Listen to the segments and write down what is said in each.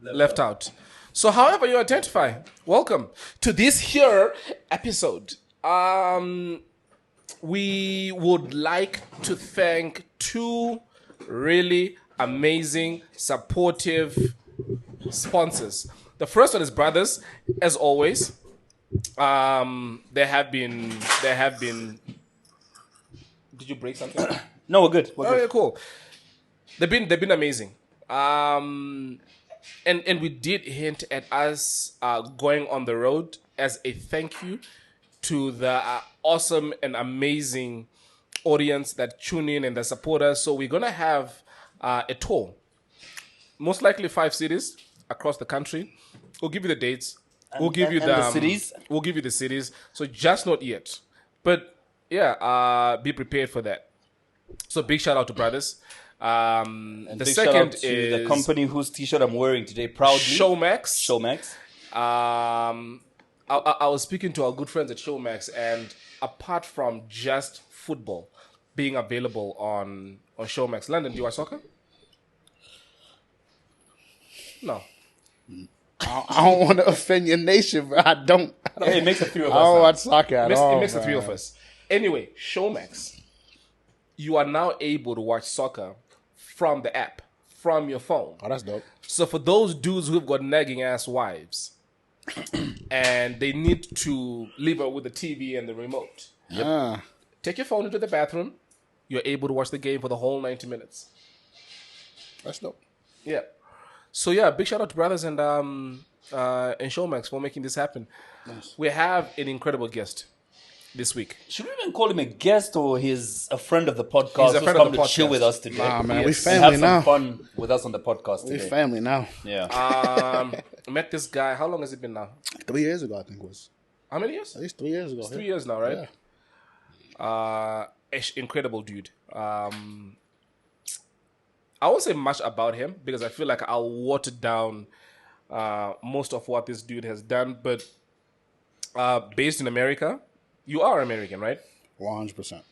left out. So however you identify, welcome to this here episode. We would like to thank two really amazing, supportive sponsors. The first one is Brothers, as always. They have been. Did you break something? No, we're good. We're Oh good. yeah, cool. They've been amazing. And we did hint at us going on the road as a thank you to the awesome and amazing audience that tune in and that support us. So we're gonna have a tour, most likely 5 cities across the country. We'll give you the dates. We'll give you the cities. We'll give you the cities. So just not yet, but yeah, be prepared for that. So big shout out to Brothers. And The big shout out second to is the company whose T-shirt I'm wearing today proudly. Showmax. Showmax. I was speaking to our good friends at Showmax, and apart from just football being available on Showmax, London, do you watch soccer? No. I don't want to offend your nation, but I don't. Hey, it makes the three of I don't us. watch soccer at all. It makes the man. three of us. Anyway, Showmax, you are now able to watch soccer from the app, from your phone. Oh, that's dope. So for those dudes who've got nagging ass wives and they need to leave her with the TV and the remote, take your phone into the bathroom. You're able to watch the game for the whole 90 minutes. That's dope. Yeah. So yeah, big shout out to Brothers and Showmax for making this happen. Nice. We have an incredible guest this week. Should we even call him a guest or he's a friend of the podcast? He's a friend who's of come the to chill podcast. with us today. Nah, man, we Yes. And family have now. some fun with us on the podcast We today. family now. Yeah. Met this guy. How long has it been now? 3 years ago, I think it was. How many years? At least 3 years ago. It's 3 years now, right? Incredible dude. I won't say much about him because I feel like I'll water down most of what this dude has done. But based in America, you are American, right? 100%.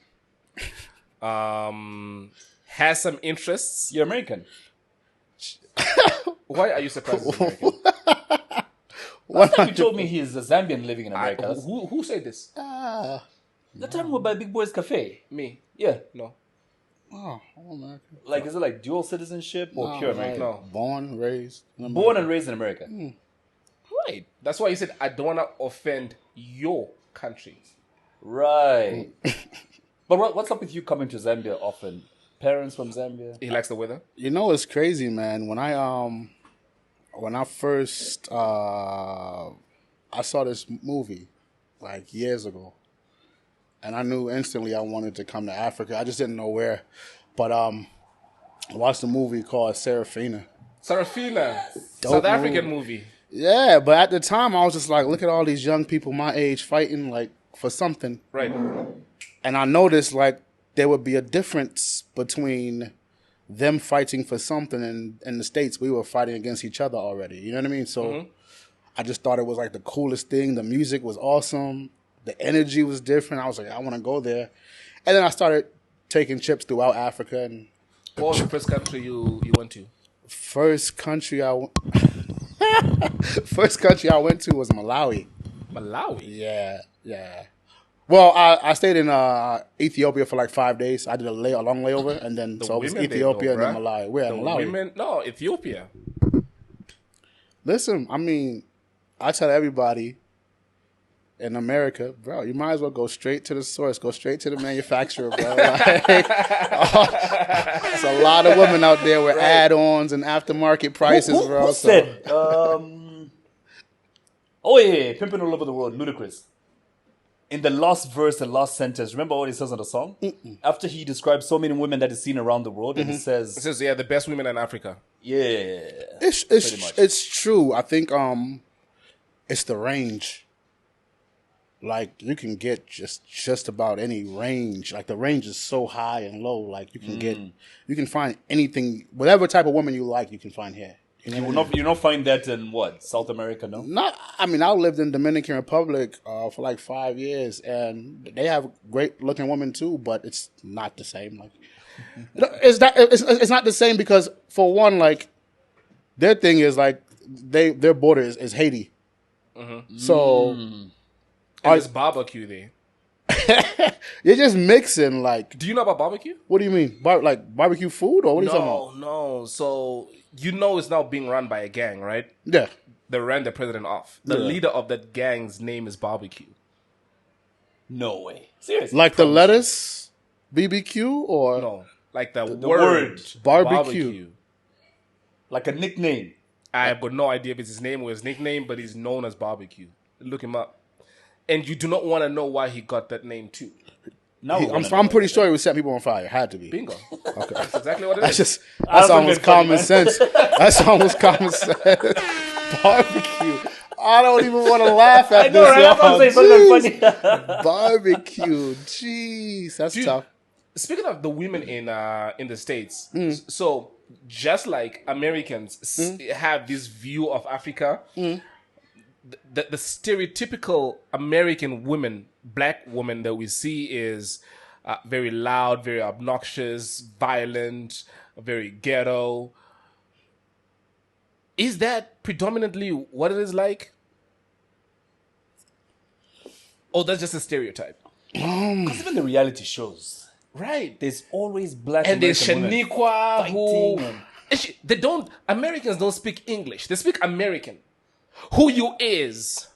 Has some interests. You're American. Why are you surprised he's American? Last time you told me he's a Zambian living in America. Who said this? The time we're by Big Boy's Cafe. Me? Yeah. No. Oh, American. Like, is it like dual citizenship or pure American? No. Born, raised. in America. Born and raised in America. Right. That's why he said, I don't want to offend your country. Right. But what's up with you coming to Zambia often? Parents from Zambia? He likes the weather. You know, it's crazy, man. When I first I saw this movie like years ago, and I knew instantly I wanted to come to Africa. I just didn't know where. But I watched a movie called Serafina. Sarafina. Dope South African movie. Yeah, but at the time I was just like, look at all these young people my age fighting like for something. Right. And I noticed like there would be a difference between them fighting for something and in the States we were fighting against each other already. You know what I mean? So I just thought it was like the coolest thing. The music was awesome. The energy was different. I was like, I want to go there. And then I started taking trips throughout Africa. And What was the first country you went to? first country I went to was Malawi. Malawi. Yeah. Well, I stayed in Ethiopia for like 5 days. I did a long layover, and then so it was women Ethiopia there, though, and then bruh. Malawi. Where Malawi? Women, no, Ethiopia. Listen, I mean, I tell everybody in America, bro, you might as well go straight to the source, go straight to the manufacturer, bro. Like, there's a lot of women out there with add-ons and aftermarket prices, bro. Who said? Oh yeah, pimping all over the world, Ludacris. In the last verse, the last sentence, remember what he says on the song? After he describes so many women that he's seen around the world, and he It says, says, yeah, the best women in Africa. yeah, pretty much. It's true. I think it's the range. Like you can get just about any range. Like the range is so high and low. Like you can find anything, whatever type of woman you like, you can find here. You will not find that in what? South America, no? I lived in Dominican Republic for like 5 years, and they have great looking women too, but it's not the same. Like, it's not the same because for one, like their thing is like their border is Haiti. So And there's barbecue there. you're just mixing like. Do you know about barbecue? What do you mean? Like barbecue food or what are you talking about? No. So you know it's now being run by a gang, right? Yeah. They ran the president off. The leader of that gang's name is Barbecue. No way. Seriously. Like the lettuce BBQ or No, like the word barbecue. Like a nickname. I have got no idea if it's his name or his nickname, but he's known as Barbecue. Look him up. And you do not want to know why he got that name too. Now I'm pretty sure he was setting people on fire. Had to be. Bingo. Okay. That's exactly what it That's is. that's almost common sense. That's almost common sense. Barbecue. I don't even want to laugh at I know, this. right? That's what I'm saying. Something funny. Barbecue. Jeez, that's tough. Speaking of the women in the States, so just like Americans have this view of Africa, the stereotypical American woman, black woman that we see is very loud, very obnoxious, violent, very ghetto. Is that predominantly what it is like? Or that's just a stereotype? Because even the reality shows, Right. there's always black And there's American women Shaniqua who... fighting Americans don't speak English. They speak American. Who you is?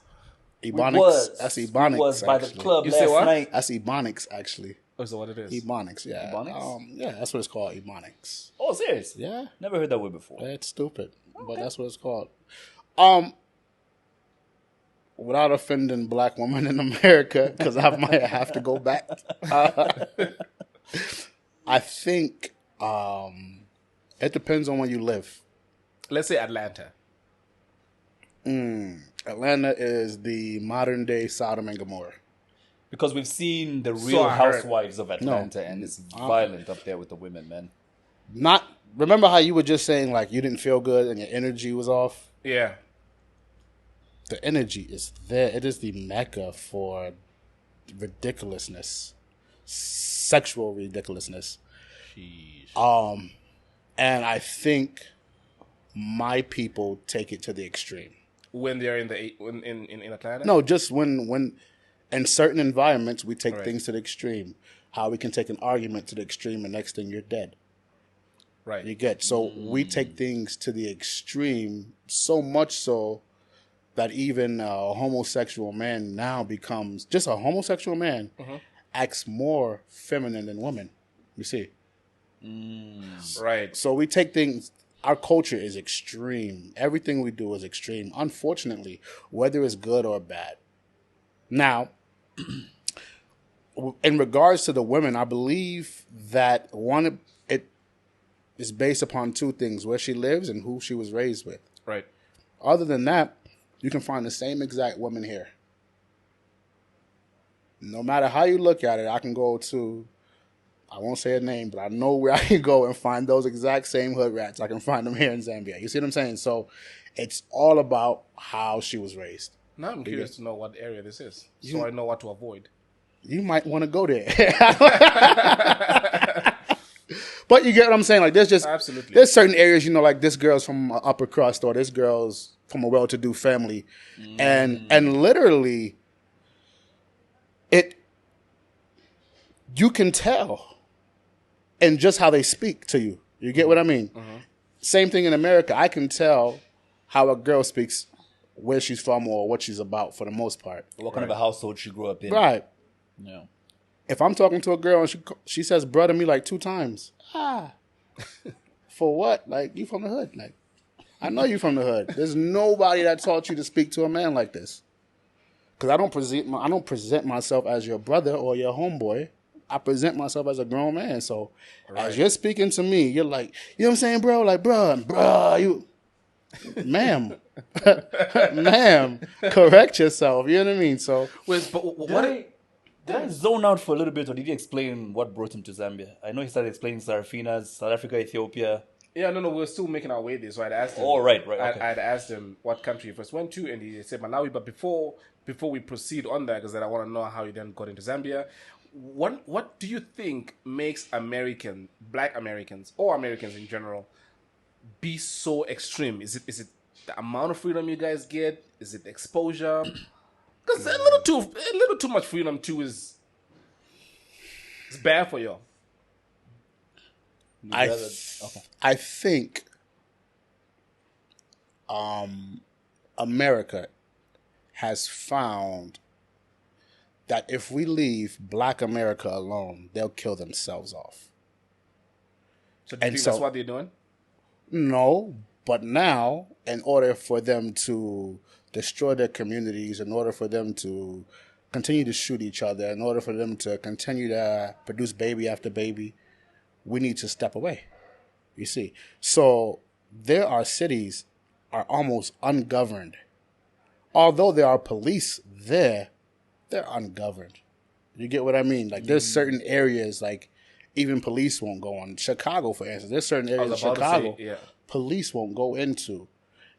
Ebonics. That's Ebonics. Was by the actually. You club last say what? night. That's Ebonics, actually. Oh, so what it is? Ebonics, yeah. Ebonics? Yeah, that's what it's called, Ebonics. Oh, serious? Yeah. Never heard that word before. It's stupid, but that's what it's called. Without offending black women in America, because I might have to go back. I think it depends on where you live. Let's say Atlanta. Atlanta is the modern day Sodom and Gomorrah. Because we've seen the real I heard. housewives of Atlanta, and it's violent up there with the women, man. Not remember how you were just saying like you didn't feel good and your energy was off? Yeah. The energy is there. It is the mecca for ridiculousness, sexual ridiculousness. And I think my people take it to the extreme. When they're in Atlanta? No, just when in certain environments we take Right. things to the extreme. How we can take an argument to the extreme, and next thing you're dead. Right. You get so we take things to the extreme, so much so that even a homosexual man now becomes just a homosexual man acts more feminine than women. You see, Right. so we take things. Our culture is extreme. Everything we do is extreme. Unfortunately, whether it's good or bad. Now, in regards to the women, I believe that it is based upon two things: where she lives and who she was raised with. Right. Other than that, you can find the same exact woman here. No matter how you look at it, I can go to, I won't say a name, but I know where I can go and find those exact same hood rats. I can find them here in Zambia. You see what I'm saying? So it's all about how she was raised. Now I'm curious to know what area this is, so I know what to avoid. You might want to go there. But you get what I'm saying? Like Absolutely. there's certain areas, you know, like this girl's from upper crust or this girl's from a well-to-do family. And literally you can tell in just how they speak to you. You get what I mean? Same thing in America. I can tell how a girl speaks, where she's from or what she's about for the most part. What kind of a household she grew up in. Right. Yeah. If I'm talking to a girl and she says bruh to me like 2 times, for what? Like, you from the hood. Like, I know you from the hood. There's nobody that taught you to speak to a man like this. Because I don't present myself as your brother or your homeboy. I present myself as a grown man. So as you're speaking to me, you're like, you know what I'm saying, bro? Like, bruh, you, ma'am, ma'am, correct yourself. You know what I mean? So, Did I zone out for a little bit, or did you explain what brought him to Zambia? I know he started explaining Sarafinas, South Africa, Ethiopia. Yeah, no, we're still making our way there. So I'd asked him. Oh, right, okay. I'd asked him what country he first went to, and he said Malawi. But before we proceed on that, because I want to know how he then got into Zambia. What do you think makes Black Americans, or Americans in general, be so extreme? Is it the amount of freedom you guys get? Is it exposure? Because a little too much freedom too is bad for y'all. I think America has found that if we leave Black America alone, they'll kill themselves off. So do you think that's what they're doing? No, but now, in order for them to destroy their communities, in order for them to continue to shoot each other, in order for them to continue to produce baby after baby, we need to step away. You see? So there are cities are almost ungoverned. Although there are police there, they're ungoverned. You get what I mean? Like there's certain areas like even police won't go on. Chicago, for instance, there's certain areas in Chicago police won't go into.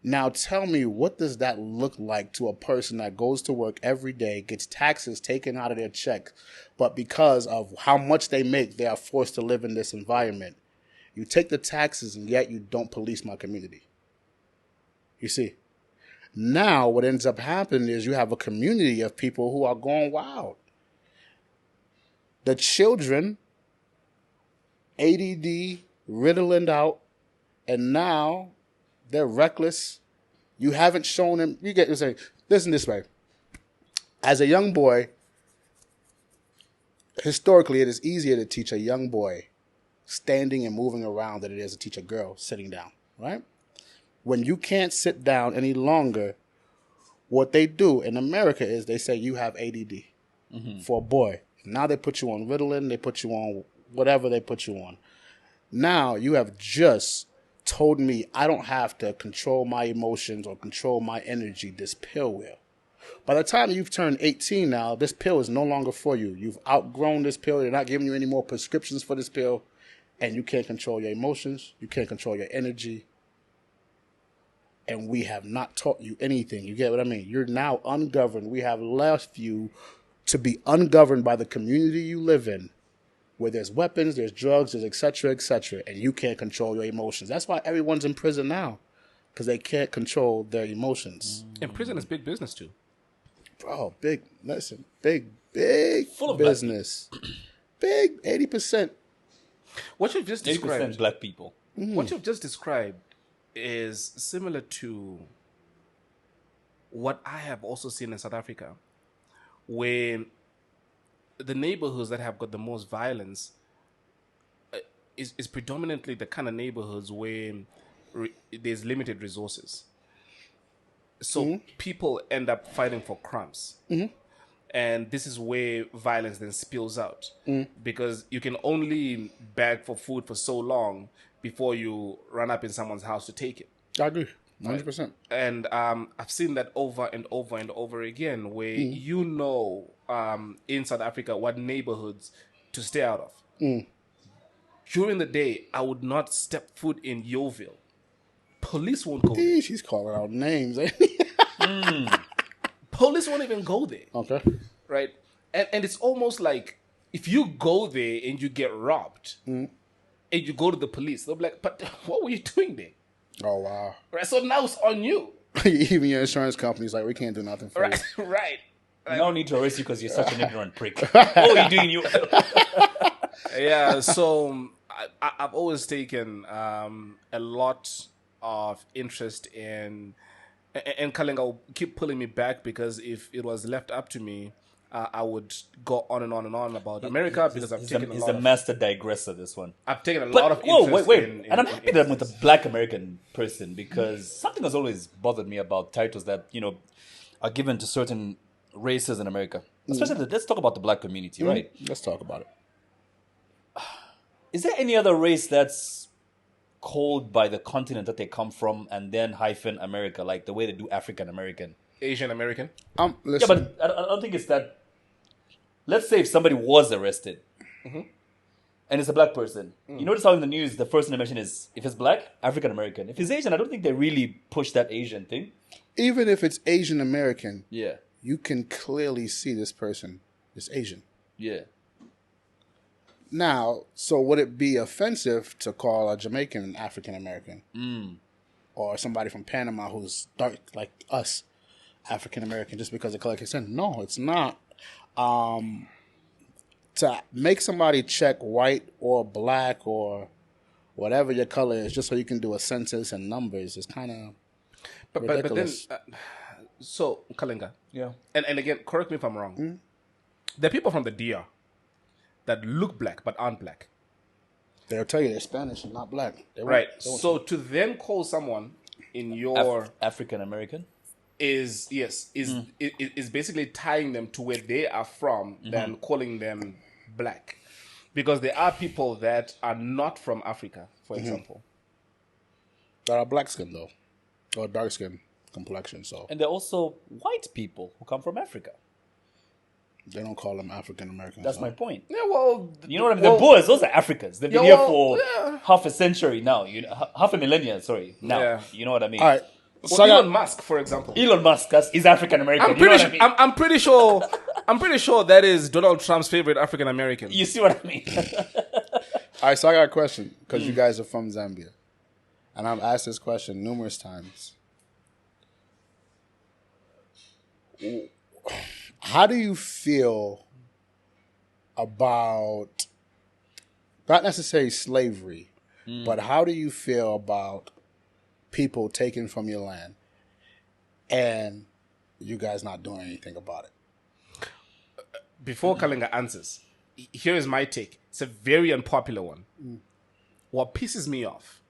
Now tell me, what does that look like to a person that goes to work every day, gets taxes taken out of their check, but because of how much they make, they are forced to live in this environment? You take the taxes and yet you don't police my community. You see? Now what ends up happening is you have a community of people who are going wild. The children, ADD, riddling out, and now they're reckless. You haven't shown them. You get to say, listen this way. As a young boy, historically, it is easier to teach a young boy standing and moving around than it is to teach a girl sitting down, right? When you can't sit down any longer, what they do in America is they say you have ADD for a boy. Now they put you on Ritalin, they put you on whatever they put you on. Now you have just told me I don't have to control my emotions or control my energy. This pill will. By the time you've turned 18 now, this pill is no longer for you. You've outgrown this pill. They're not giving you any more prescriptions for this pill. And you can't control your emotions. You can't control your energy. And we have not taught you anything. You get what I mean? You're now ungoverned. We have left you to be ungoverned by the community you live in, where there's weapons, there's drugs, there's et cetera, and you can't control your emotions. That's why everyone's in prison now, because they can't control their emotions. And prison is big business too. Bro, big full of business. Big, 80%. What you've just 80% described, black people. what you've just described is similar to what I have also seen in South Africa, where the neighborhoods that have got the most violence is predominantly the kind of neighborhoods where there's limited resources. So people end up fighting for crumbs. And this is where violence then spills out. Because you can only beg for food for so long before you run up in someone's house to take it. I agree. 100%. And I've seen that over and over and over again, where in South Africa what neighborhoods to stay out of. During the day, I would not step foot in Yeoville. Police won't go there. She's calling out names. Police won't even go there. Okay. Right? And it's almost like if you go there and you get robbed and you go to the police, they'll be like, but what were you doing there? Oh, wow. Right? So now it's on you. Even your insurance company's like, we can't do nothing for you. Right. No need to arrest you because you're such an ignorant prick. What are you doing? Yeah, so I've always taken a lot of interest in, and Kalinga will keep pulling me back, because if it was left up to me, I would go on and on and on about America, because I've taken He's a master digresser, this one. I've taken a lot of interest wait. And I'm happy that I'm with a black American person, because something has always bothered me about titles that, are given to certain races in America. Especially, let's talk about the black community, right? Let's talk about it. Is there any other race that's called by the continent that they come from and then hyphen America, like the way they do African American? Asian American? Listen. Yeah, but I don't think it's that. Let's say if somebody was arrested and it's a black person. You notice how in the news the first thing they mention is, if it's black, African American. If it's Asian, I don't think they really push that Asian thing. Even if it's Asian American, Yeah. you can clearly see this person is Asian. Yeah. Now, so would it be offensive to call a Jamaican African American? or somebody from Panama who's dark like us, African American, just because of color consent. No, it's not. To make somebody check white or black or whatever your color is, just so you can do a census and numbers, is kind of ridiculous. But then, so Kalinga, Yeah. and again, correct me if I'm wrong. There are people from the DR that look black but aren't black. They'll tell you they're Spanish and not black. They won't- Right. they won't- So to then call someone in your African American. is basically tying them to where they are from than calling them black, because there are people that are not from Africa, for example. that are black skin though, or dark skin complexion. So And there are also white people who come from Africa. they don't call them African Americans. That's my point. Yeah, well, You know what I mean? The Boers, those are Africans. They've been Yeah, here well, for yeah. half a century now. Half a millennia, sorry. Now. Yeah. You know what I mean? All right. well, So I Elon got, Musk, for example. Elon Musk is African American. I'm You know pretty. what I mean? I'm pretty sure. I'm pretty sure that is Donald Trump's favorite African American. You see what I mean? all right, so I got a question because you guys are from Zambia, and I've asked this question numerous times. How do you feel about not necessarily slavery, but how do you feel about people taken from your land and you guys not doing anything about it? Before Kalinga answers, here is my take. It's a very unpopular one. What pisses me off,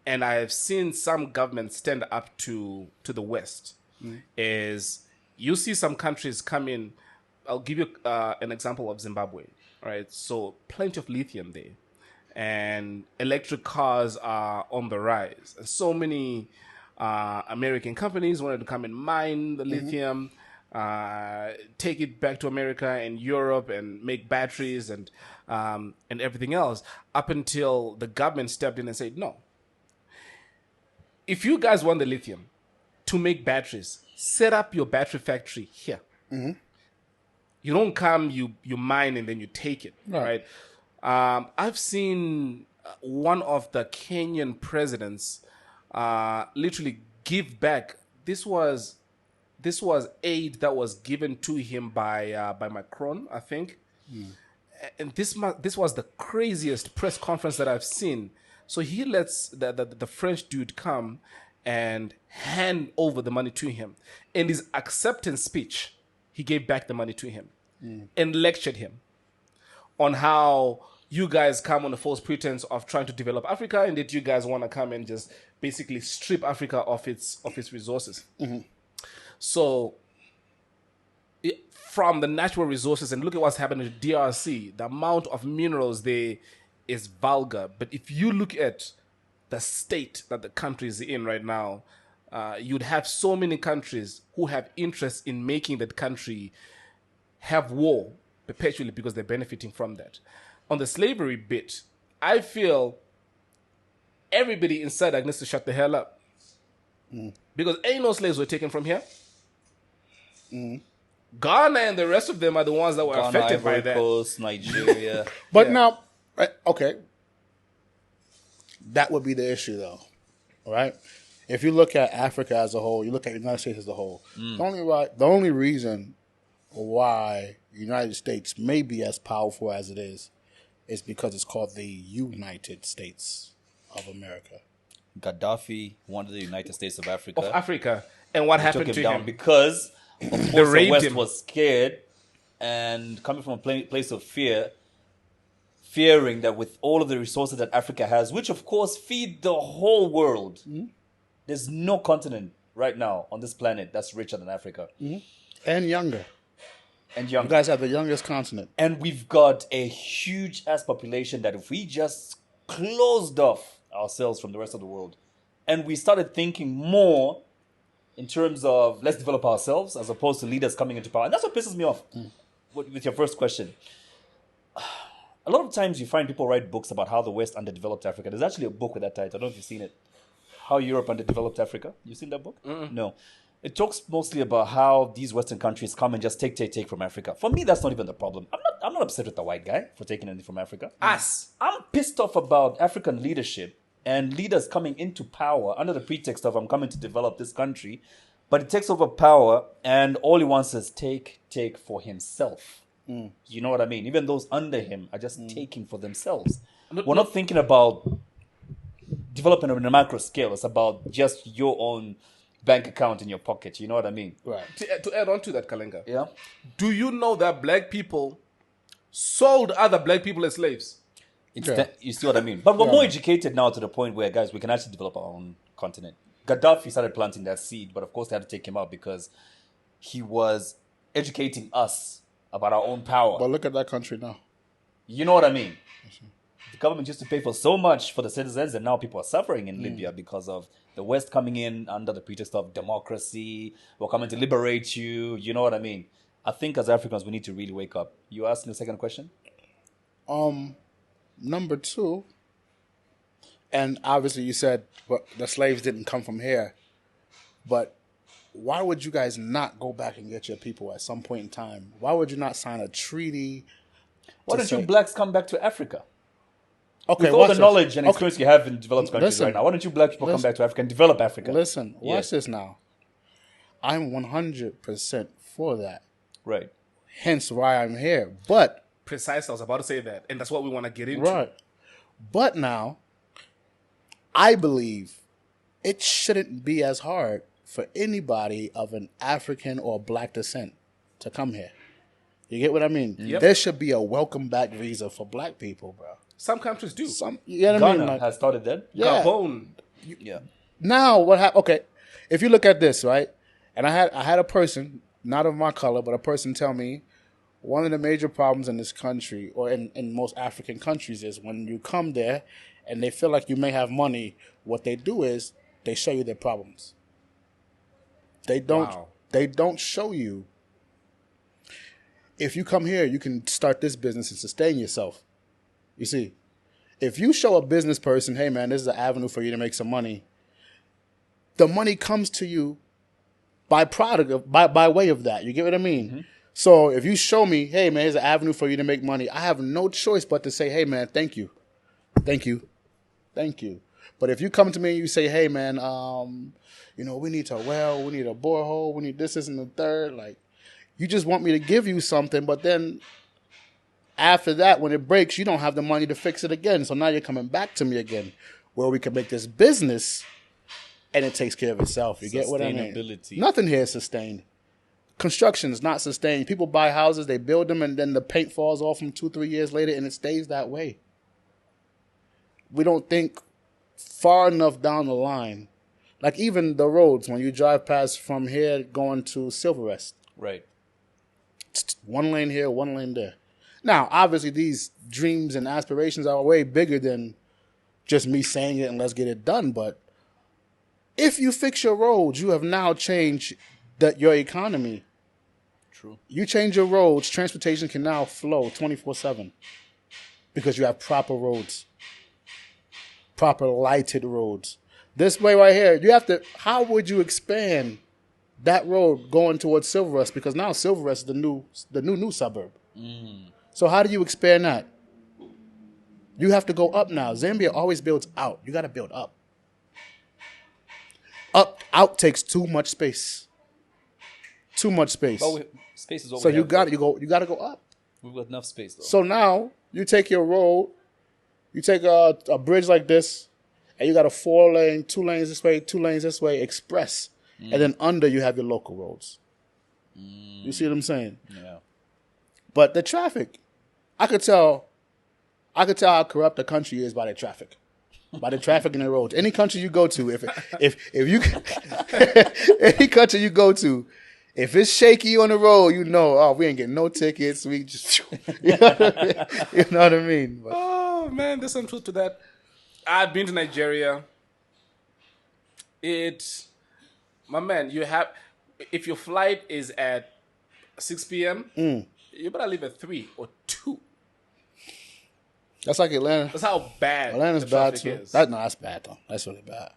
and I have seen some governments stand up to the West, is you see some countries come in. I'll give you an example of Zimbabwe. Right, so plenty of lithium there, and electric cars are on the rise. And so many American companies wanted to come and mine the lithium, take it back to America and Europe and make batteries and everything else, up until the government stepped in and said, no. If you guys want the lithium to make batteries, set up your battery factory here. You don't come, you mine, and then you take it, right? I've seen one of the Kenyan presidents literally give back. This was aid that was given to him by Macron, I think. And this was the craziest press conference that I've seen. So he lets the French dude come and hand over the money to him. In his acceptance speech, he gave back the money to him and lectured him on how you guys come on the false pretense of trying to develop Africa, and that you guys want to come and just basically strip Africa of its resources. So from the natural resources, and look at what's happening to DRC, the amount of minerals there is vulgar. But if you look at the state that the country is in right now, you'd have so many countries who have interest in making that country have war perpetually because they're benefiting from that. On the slavery bit, I feel everybody inside needs to shut the hell up. Because ain't no slaves were taken from here. Ghana and the rest of them are the ones that were Ghana, affected by Ivory that. Coast, Nigeria. But now, okay, that would be the issue, though, right? If you look at Africa as a whole, you look at the United States as a whole. The only reason why the United States may be as powerful as it is because it's called the United States of America. Gaddafi wanted the United States of Africa. Of Africa. And what happened took to him down him? because, of course, the raped West him. was scared and coming from a place of fear, fearing that with all of the resources that Africa has, which of course feed the whole world, there's no continent right now on this planet that's richer than Africa. And younger. And You young. guys have the youngest continent. And we've got a huge ass population that if we just closed off ourselves from the rest of the world and we started thinking more in terms of let's develop ourselves as opposed to leaders coming into power. And that's what pisses me off with your first question. A lot of times you find people write books about how the West underdeveloped Africa. There's actually a book with that title. I don't know if you've seen it. How Europe underdeveloped Africa. You've seen that book? No. It talks mostly about how these Western countries come and just take from Africa. For me, that's not even the problem. I'm not upset with the white guy for taking anything from Africa. Us. I'm pissed off about African leadership and leaders coming into power under the pretext of I'm coming to develop this country, but he takes over power and all he wants is take for himself. You know what I mean? Even those under him are just taking for themselves. We're not thinking about developing on a macro scale. It's about just your own bank account in your pocket. You know what I mean? Right. To add on to that, Kalenga, Yeah. do you know that black people sold other black people as slaves? You see what I mean? But we're more educated now to the point where, guys, we can actually develop our own continent. Gaddafi started planting that seed, but of course they had to take him out because he was educating us about our own power. But look at that country now. You know what I mean? The government used to pay for so much for the citizens, and now people are suffering in Libya because of the West coming in under the pretext of democracy. We're coming to liberate you. You know what I mean? I think as Africans, we need to really wake up. You asked me the second question? Number 2, and obviously you said the slaves didn't come from here, but why would you guys not go back and get your people at some point in time? Why would you not sign a treaty? Why don't you blacks come back to Africa? Okay, with all the knowledge and experience you have in developed countries right now, why don't you black people come back to Africa and develop Africa? Listen, watch this now. I'm 100% for that. Right. Hence why I'm here. But Precisely, I was about to say that, and that's what we want to get into. right. But now, I believe it shouldn't be as hard for anybody of an African or black descent to come here. You get what I mean? Yep. There should be a welcome back visa for black people, bro. Some countries do. You know what I Ghana mean? Like, has started that. yeah. Gabon. Yeah. Now what happened? Okay, if you look at this, right, and I had a person, not of my color, but a person tell me one of the major problems in this country or in most African countries is when you come there and they feel like you may have money, what they do is they show you their problems. They don't. Wow. They don't show you. If you come here, you can start this business and sustain yourself. You see, if you show a business person, hey man, this is an avenue for you to make some money, the money comes to you by way of that. You get what I mean? Mm-hmm. So if you show me, hey man, here's an avenue for you to make money, I have no choice but to say, hey man, thank you. Thank you. Thank you. But if you come to me and you say, hey man, we need a well, we need a borehole, we need this and the third, like, you just want me to give you something, but then after that, when it breaks, you don't have the money to fix it again. So now you're coming back to me again, where we can make this business and it takes care of itself. You get what I mean? Nothing here is sustained. Construction is not sustained. People buy houses, they build them, and then the paint falls off them 2-3 years later, and it stays that way. We don't think far enough down the line. Like even the roads, when you drive past from here going to Silverest. Right. One lane here, one lane there. Now, obviously, these dreams and aspirations are way bigger than just me saying it and let's get it done. But if you fix your roads, you have now changed your economy. True. You change your roads, transportation can now flow 24/7 because you have proper roads, proper lighted roads. This way right here, you have to. How would you expand that road going towards Silverest? Because now Silverest is the new suburb. So how do you expand that? You have to go up now. Zambia always builds out. You got to build up. Out takes too much space. Too much space. But space is all So we you have, got though. to go up. We've got enough space though. So now you take your road, you take a bridge like this, and you got a 4-lane, 2 lanes this way, 2 lanes this way, express, and then under you have your local roads. You see what I'm saying? Yeah. But the traffic, I could tell how corrupt the country is by the traffic. By the traffic in the roads. Any country you go to, if you any country you go to, if it's shaky on the road, we ain't getting no tickets. We just you know what I mean? But, Oh man, there's some truth to that. I've been to Nigeria. My man, if your flight is at 6 p.m., you better leave at 3 or 2. that's like Atlanta. That's how bad Atlanta's the bad traffic too. is. That's bad though. That's really bad.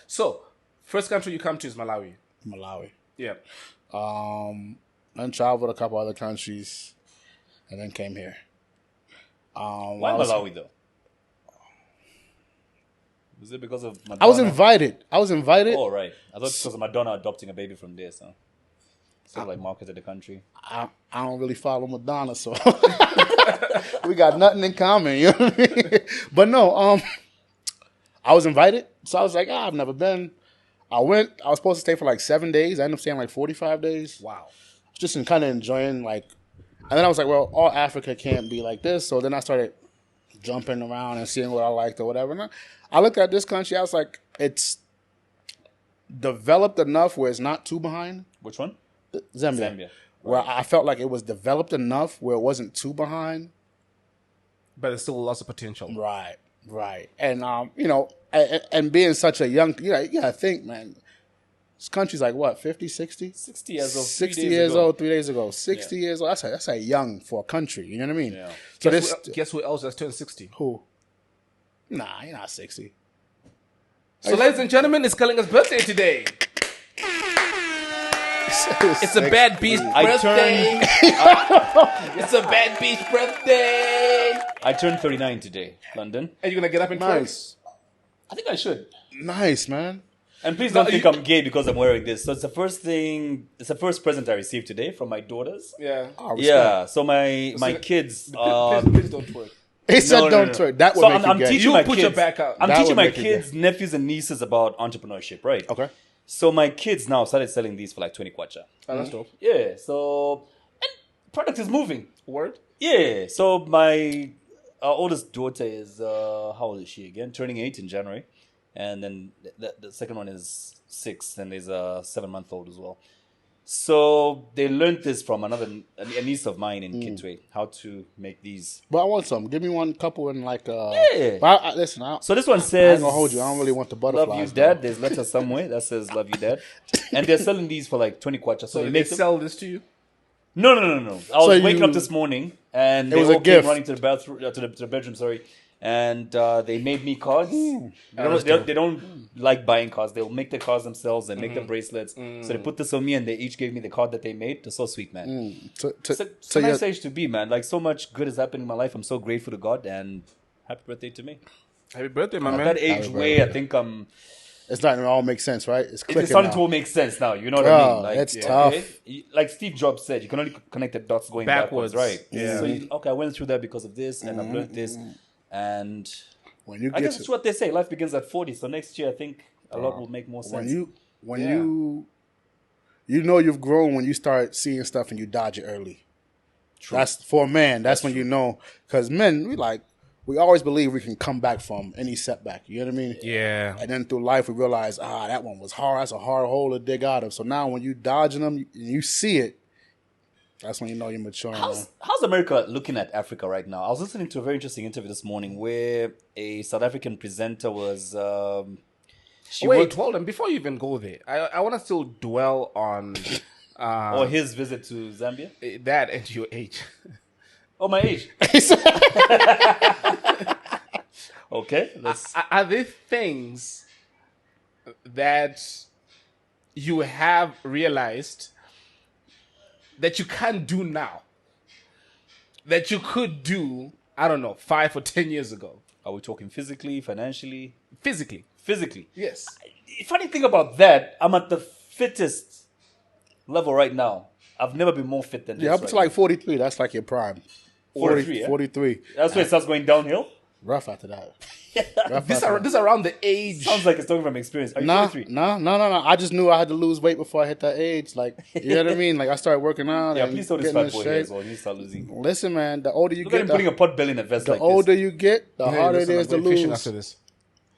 So, first country you come to is Malawi. Malawi. Yeah. Then traveled a couple other countries, and then came here. Why Malawi though? Was it because of Madonna? I was invited. Oh, right. I thought because of Madonna adopting a baby from there, so sort of like marketed the country. I don't really follow Madonna, so we got nothing in common. You know what I mean? But no, I was invited, so I was like, I've never been. I went. I was supposed to stay for like 7 days. I ended up staying like 45 days. Wow. Just in kind of enjoying like, and then I was like, well, all Africa can't be like this. So then I started jumping around and seeing what I liked or whatever. And I looked at this country. I was like, it's developed enough where it's not too behind. Which one? Zambia. Where I felt like it was developed enough where it wasn't too behind. But there's still lots of potential. Right. And, and being such a young, you gotta think, man, this country's like what, 50, 60? 60 years old. 60 years old 3 days ago. 60 years old. That's a young for a country. You know what I mean? Yeah. So Guess who else has turned 60? Who? Nah, you're not 60. So, ladies and gentlemen, it's Kalinga's birthday today. It's a bad beast birthday. It's a bad beast birthday. I turned 39 today, London. Are you going to get up and Nice. I think I should. Nice, man. And please don't think I'm gay because I'm wearing this. So it's the first present I received today from my daughters. Yeah. Oh, respect. Yeah. So my kids. Please don't twerk. He said No. don't twerk. That would So make I'm you gay. teaching You my put kids. your back out. I'm That teaching would my make you kids, nephews, and nieces about entrepreneurship, right? Okay. So my kids now started selling these for like 20 kwacha. Oh, that's dope. Yeah. So and product is moving. Word? Yeah. So my oldest daughter is how old is she again? Turning 8 in January, and then the second one is 6, and there's a 7-month-old as well. So they learned this from a niece of mine in Kitwe, how to make these. But I want some. Give me one couple in like. Yeah. But listen, So this one I says, ain't gonna hold you. I don't really want the butterflies. "Love you, Dad." There's letter somewhere that says "Love you, Dad," and they're selling these for like 20 kwacha. So they they make them. sell this to you? No. I was So waking up you- this morning and It they was a all came gift. running to the bathroom, to the bedroom. Sorry, and they made me cards. They don't like buying cards. They'll make the cards themselves and make the bracelets. So they put this on me and they each gave me the card that they made. They're so sweet, man. It's a nice age to be, man. Like so much good is happening in my life. I'm so grateful to God and happy birthday to me. Happy birthday, my At man. that age, birthday. I think it's starting to all make sense, right? It's clicking it's starting now. to all make sense now. You know what I mean? Like, it's tough. Like Steve Jobs said, you can only connect the dots going backwards, right? Yeah. So I went through that because of this, and I've learned this, and When you I get guess it's what they say. Life begins at 40. So next year, I think a lot will make more sense. when you know you've grown when you start seeing stuff and you dodge it early. True. That's for a man. That's when you know, because men we always believe we can come back from any setback. You know what I mean? Yeah. And then through life we realize that one was hard. That's a hard hole to dig out of. So now when you dodging them, you see it. That's when you know you're maturing. How's America looking at Africa right now? I was listening to a very interesting interview this morning where a South African presenter was. Hold on. Before you even go there, I want to still dwell on or his visit to Zambia. that and your age. Oh, my age. Okay. Are there things that you have realized that you can't do now that you could do, I don't know, 5 or 10 years ago? Are we talking physically, financially? Physically. Physically. Yes. Funny thing about that, I'm at the fittest level right now. I've never been more fit than this. Yeah, up to like 43. That's like your prime. 43, yeah? 43. That's when it starts going downhill. Rough after that. This around the age. Sounds like it's talking from experience. Are you 43? No. I just knew I had to lose weight before I hit that age. Like, you know what I mean? Like, I started working out. Yeah, and please tell this getting fat in boy here shape. as well. You start losing. Listen, man, the older you Look at get, him putting a pot belly in a vest the like older this. you get, the harder it is to lose. After this.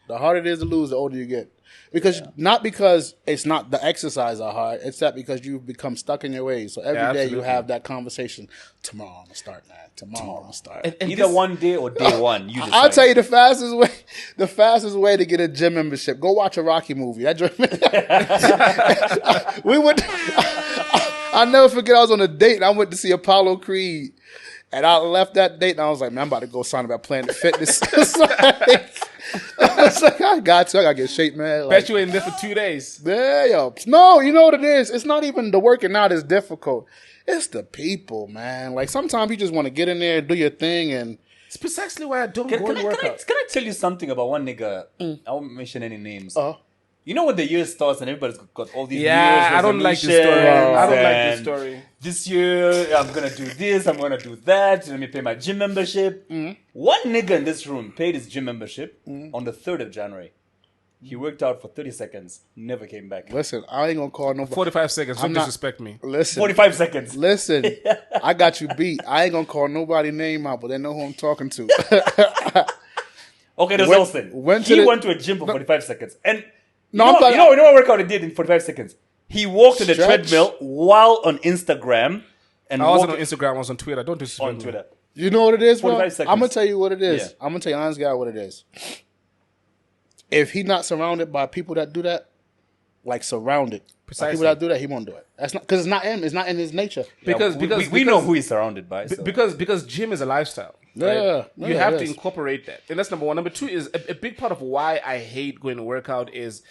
The harder it is to lose, the older you get. Not because it's not the exercise are hard, it's that because you've become stuck in your ways. So every day you absolutely. have that conversation. Tomorrow I'm gonna start, man. Tomorrow I'm gonna start. And Either this- one day or day one. You decide. I'll tell you the fastest way to get a gym membership. Go watch a Rocky movie. That we went. I'll never forget. I was on a date and I went to see Apollo Creed, and I left that date and I was like, man, I'm about to go sign up at Planet Fitness. I was like, I gotta get shape, man. Like, Bet you in there for 2 days. yeah, yo. No, you know what it is? It's not even the working out is difficult. It's the people, man. Like sometimes you just want to get in there and do your thing and It's precisely why I don't Can, go can, and I, work can, I, out. can I tell you something about one nigga? I won't mention any names. Uh-huh. You know when the year starts and everybody's got all these Yeah, New Year's I don't like this resolutions story. I don't like this and story. This year I'm gonna do this, I'm gonna do that. Let me pay my gym membership. One nigga in this room paid his gym membership on the 3rd of January. He worked out for 30 seconds, never came back. Listen, I ain't gonna call nobody. 45 seconds. Don't I'm not- disrespect me. Listen, 45 seconds. listen. I got you beat. I ain't gonna call nobody name out, but they know who I'm talking to. Okay, there's Went- Olsen. went to He the- went to a gym for 45 seconds. And No, you I'm know, talking- you know what workout he did in 45 seconds? He walked to the Stretch. treadmill while on Instagram and I wasn't on walked Instagram. I was on Twitter. Don't disrespect on me. Twitter. You know what it is, bro? 45 seconds. I'm gonna tell you what it is. Yeah. I'm gonna tell you honest guy what it is. If he not surrounded by people that do that, like surrounded by Precisely. people that do that, he won't do it. That's not because it's not him. It's not in his nature. Because we know who he's surrounded by. So. because gym is a lifestyle. Yeah, You yeah, have it to is. incorporate that, and that's number one. Number two is a big part of why I hate going to work out is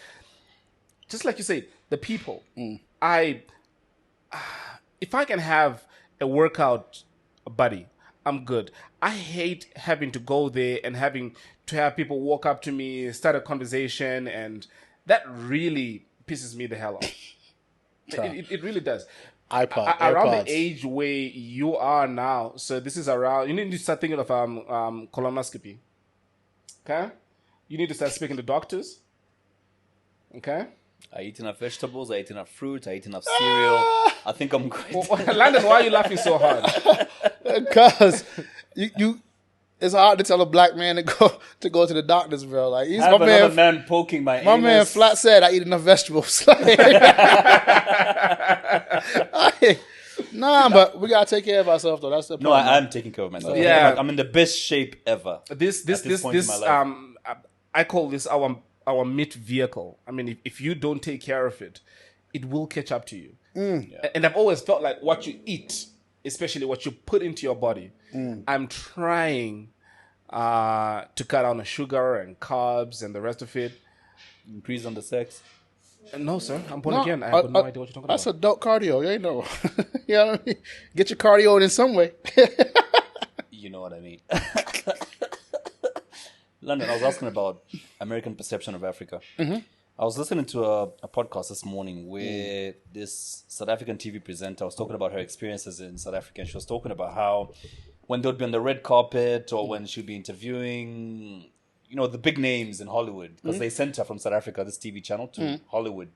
just like you said, the people. If I can have a workout buddy, I'm good. I hate having to go there and having to have people walk up to me, start a conversation, and that really pisses me the hell off. It really does. Around AirPods. the age where you are now, so this is around. You need to start thinking of colonoscopy. Okay, you need to start speaking to doctors. Okay, I eat enough vegetables, I eat enough fruit, I eat enough cereal. I think I'm great. Landon, why are you laughing so hard? Because you, it's hard to tell a black man to go to the doctors, bro. Like he's I have my another man. man poking my My anus. man flat said I eat enough vegetables. Nah, but we gotta take care of ourselves though. That's the No, problem. I am taking care of myself. Yeah. I'm in the best shape ever. This point in my life. I call this our meat vehicle. I mean, if you don't take care of it, it will catch up to you. And I've always felt like what you eat, especially what you put into your body. I'm trying to cut down on sugar and carbs and the rest of it. Increase on the sex. No, sir, I'm born No, again. I have no idea what you're talking That's about. adult cardio. You ain't know. You know what I mean? Get your cardio in some way. You know what I mean. London, I was asking about American perception of Africa. I was listening to a podcast this morning where this South African TV presenter was talking about her experiences in South Africa. And she was talking about how when they would be on the red carpet or when she'd be interviewing, you know, the big names in Hollywood, because they sent her from South Africa, this TV channel, to Hollywood.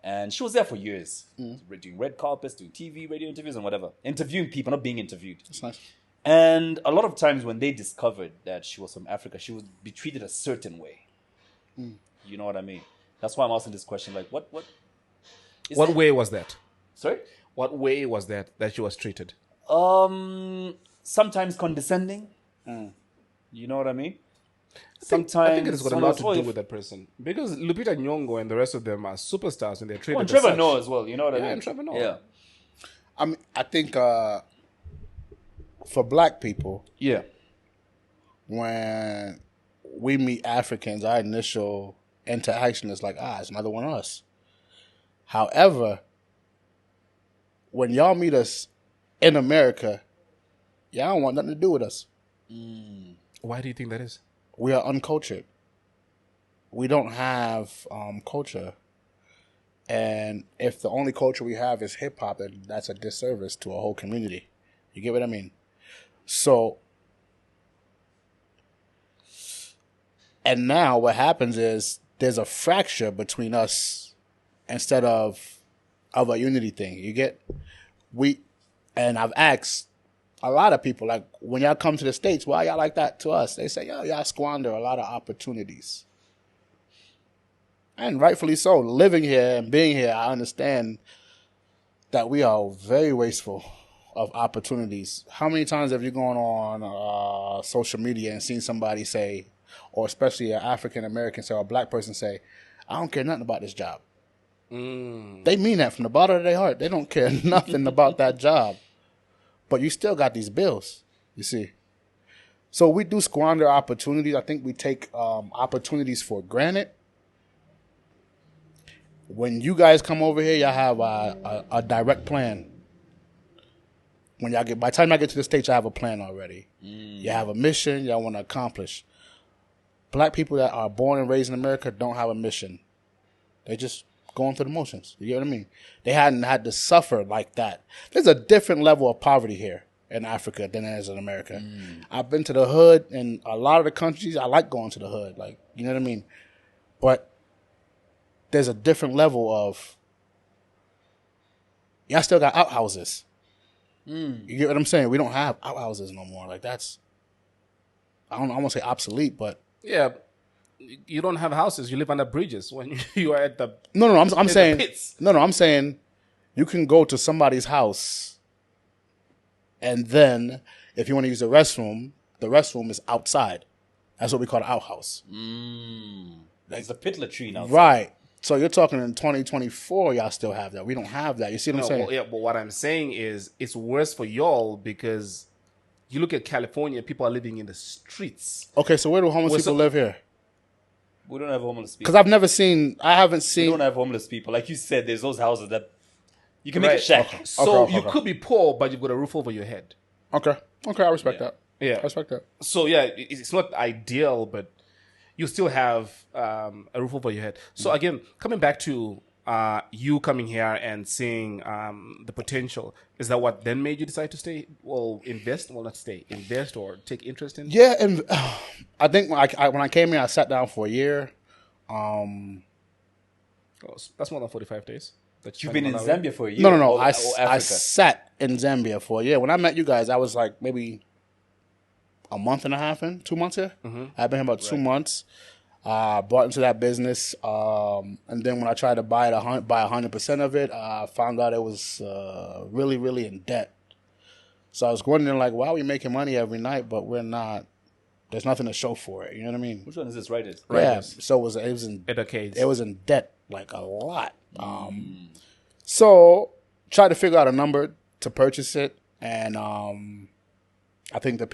And she was there for years, doing red carpets, doing TV, radio interviews, and whatever. Interviewing people, not being interviewed. That's nice. And a lot of times when they discovered that she was from Africa, she would be treated a certain way. You know what I mean? That's why I'm asking this question. Like, what Way was that? Sorry? What way was that she was treated? Sometimes condescending. You know what I mean? Sometimes I think it's got a lot to do if- with that person. Because Lupita Nyong'o and the rest of them are superstars and they're treated Oh, and as Trevor such. Noah as well. You know what I Yeah, mean? and Trevor Noah. Yeah. I mean, I think for black people, Yeah. when we meet Africans, our initial interaction is like, it's another one of us. However, when y'all meet us in America, y'all don't want nothing to do with us. Why do you think that is? We are uncultured. We don't have culture. And if the only culture we have is hip hop, then that's a disservice to a whole community. You get what I mean? So, and now what happens is there's a fracture between us instead of a unity thing. You get, and I've asked a lot of people, like, when y'all come to the States, why y'all like that to us? They say, y'all squander a lot of opportunities. And rightfully so. Living here and being here, I understand that we are very wasteful of opportunities. How many times have you gone on social media and seen somebody say, or especially an African American say, or a black person say, I don't care nothing about this job. They mean that from the bottom of their heart. They don't care nothing about that job. But you still got these bills, you see. So we do squander opportunities. I think we take opportunities for granted. When you guys come over here, y'all have a direct plan. when y'all get, by the time I get to the States, I have a plan already. You have a mission y'all want to accomplish. Black people that are born and raised in America don't have a mission. They just going through the motions. You know what I mean? They hadn't had to suffer like that. There's a different level of poverty here in Africa than there is in America. I've been to the hood in a lot of the countries. I like going to the hood. Like, you know what I mean? But there's a different level of, y'all still got outhouses. You get what I'm saying? We don't have outhouses no more. Like, that's, I want to say obsolete, but. Yeah. You don't have houses. You live under bridges when you are at the No, I'm saying pits. No, I'm saying you can go to somebody's house, and then if you want to use the restroom is outside. That's what we call an outhouse. There's a pit latrine outside. Right. So you're talking in 2024, y'all still have that. We don't have that. You see what I'm saying? Well, yeah, but what I'm saying is it's worse for y'all because you look at California, people are living in the streets. Okay, so where do homeless people live here? We don't have homeless people. Because I haven't seen. We don't have homeless people. Like you said, there's those houses that you can make a shack. Okay. So you could be poor, but you've got a roof over your head. Okay, I respect that. Yeah. I respect that. So yeah, it's not ideal, but you still have a roof over your head. So again, coming back to you coming here and seeing the potential, is that what then made you decide to stay? Well, invest? Well, not stay. Invest or take interest in? Yeah, and I think when I came here, I sat down for a year. That's more than 45 days. You've been in Zambia for a year? No. Or I Africa? sat in Zambia for a year. When I met you guys, I was like maybe a month and a half in, 2 months here. I've been here about 2 months. Bought into that business, and then when I tried to buy 100% of it, I found out it was really, really in debt. So I was wondering, like, why are we making money every night, but we're not? There's nothing to show for it. You know what I mean? Which one is this? Right. Yeah. So it was in Decades. It was in debt, like a lot. So tried to figure out a number to purchase it, and I think the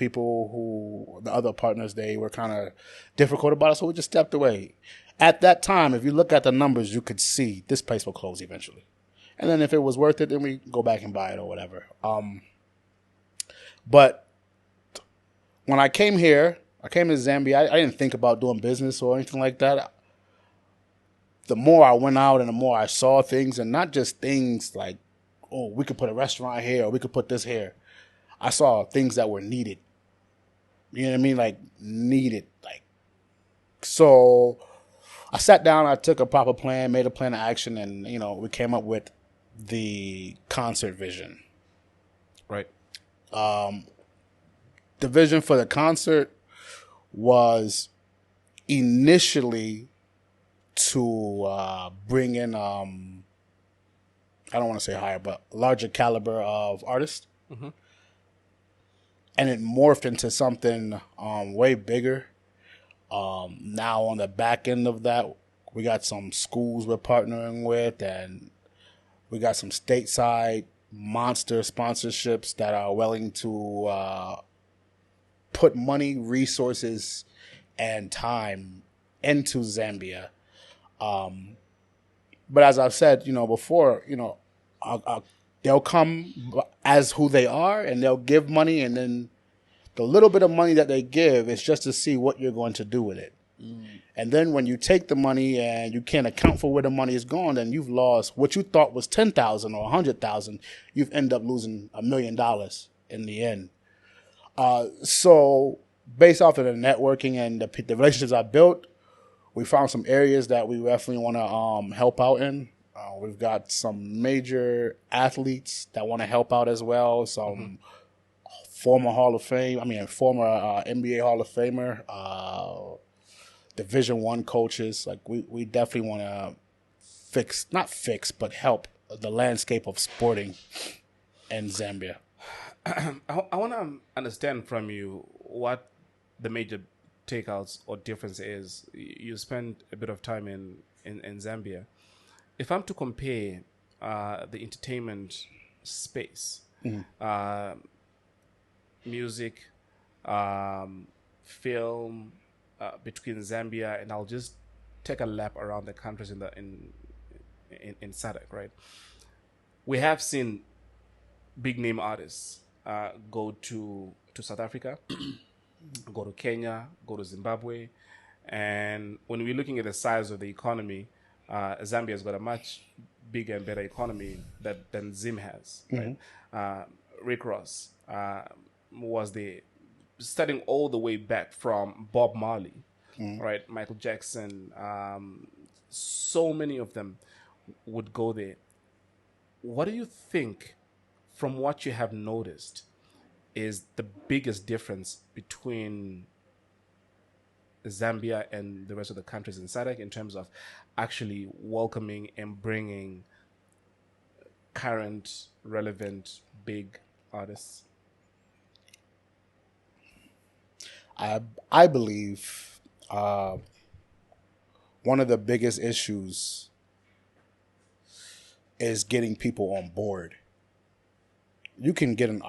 other partners, they were kind of difficult about it, so we just stepped away. At that time, if you look at the numbers, you could see this place will close eventually. And then if it was worth it, then we go back and buy it or whatever. But when I came here, I came to Zambia, I didn't think about doing business or anything like that. The more I went out and the more I saw things, and not just things like, oh, we could put a restaurant here or we could put this here. I saw things that were needed. You know what I mean? Like, needed. Like, so I sat down, I took a proper plan, made a plan of action, and, you know, we came up with the concert vision. Right. The vision for the concert was initially to bring in, I don't want to say higher, but larger caliber of artists. And it morphed into something way bigger. Now on the back end of that, we got some schools we're partnering with, and we got some stateside monster sponsorships that are willing to put money, resources, and time into Zambia. But as I've said, you know, before, you know, they'll come as who they are, and they'll give money, and then the little bit of money that they give is just to see what you're going to do with it. And then when you take the money and you can't account for where the money is going, then you've lost what you thought was $10,000 or $100,000. You've ended up losing $1 million in the end. So based off of the networking and the relationships I built, we found some areas that we definitely want to help out in. We've got some major athletes that want to help out as well. Some former NBA Hall of Famer, Division I coaches. Like we definitely want to but help the landscape of sporting in Zambia. I want to understand from you what the major takeouts or difference is. You spend a bit of time in Zambia. If I'm to compare the entertainment space, music, film, between Zambia, and I'll just take a lap around the countries in SADC, right? We have seen big name artists go to South Africa, go to Kenya, go to Zimbabwe. And when we're looking at the size of the economy, Zambia's got a much bigger and better economy than Zim has. Right? Rick Ross was the starting all the way back from Bob Marley, right? Michael Jackson. So many of them would go there. What do you think, from what you have noticed, is the biggest difference between Zambia and the rest of the countries in SADC in terms of actually welcoming and bringing current, relevant, big artists? I believe one of the biggest issues is getting people on board. You can get an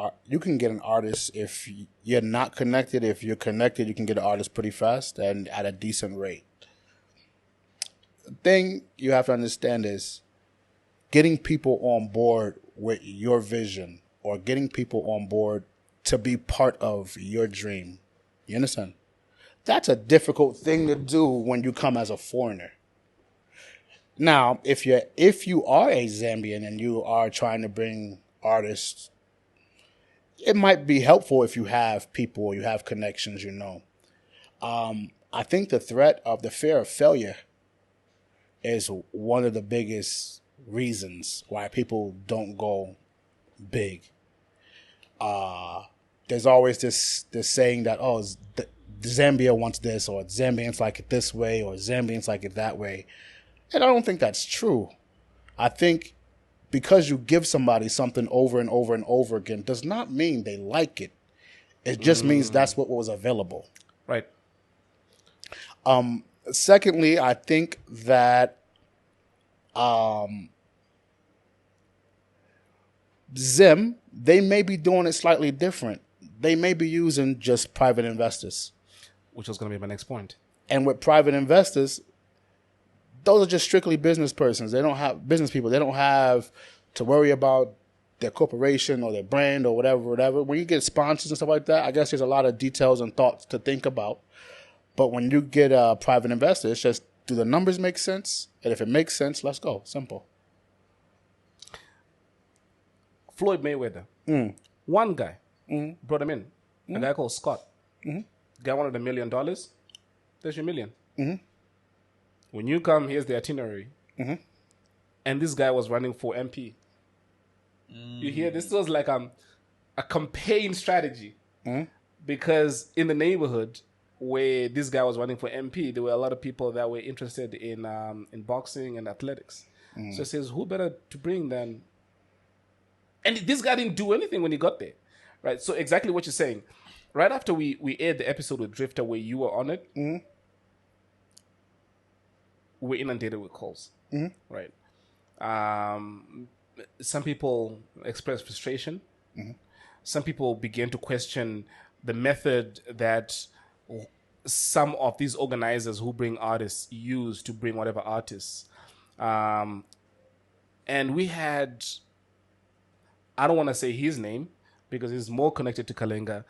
artist if you're not connected. If you're connected, you can get an artist pretty fast and at a decent rate. The thing you have to understand is getting people on board with your vision or getting people on board to be part of your dream. You understand? That's a difficult thing to do when you come as a foreigner. Now, if you are a Zambian and you are trying to bring artists, it might be helpful if you have people, you have connections, you know. I think the threat of the fear of failure is one of the biggest reasons why people don't go big. There's always this saying that, Zambia wants this, or Zambians like it this way, or Zambians like it that way. And I don't think that's true. I think because you give somebody something over and over and over again does not mean they like it. It just means that's what was available. Right. Secondly, I think that Zim, they may be doing it slightly different. They may be using just private investors. Which was going to be my next point. And with private investors, those are just strictly business persons. They don't have business people. They don't have to worry about their corporation or their brand or whatever. When you get sponsors and stuff like that, I guess there's a lot of details and thoughts to think about. But when you get a private investor, it's just, do the numbers make sense? And if it makes sense, let's go. Simple. Floyd Mayweather. One guy brought him in. A guy called Scott. Guy wanted $1 million. There's your million. When you come, here's the itinerary. And this guy was running for MP. You hear? This was like a campaign strategy. Because in the neighborhood where this guy was running for MP, there were a lot of people that were interested in boxing and athletics. So it says, who better to bring than... And this guy didn't do anything when he got there. Right? So exactly what you're saying. Right after we aired the episode with Drifter where you were on it, we were inundated with calls. Right? Some people expressed frustration. Some people began to question the method that some of these organizers who bring artists use to bring whatever artists. And we had, I don't want to say his name because he's more connected to Kalenga,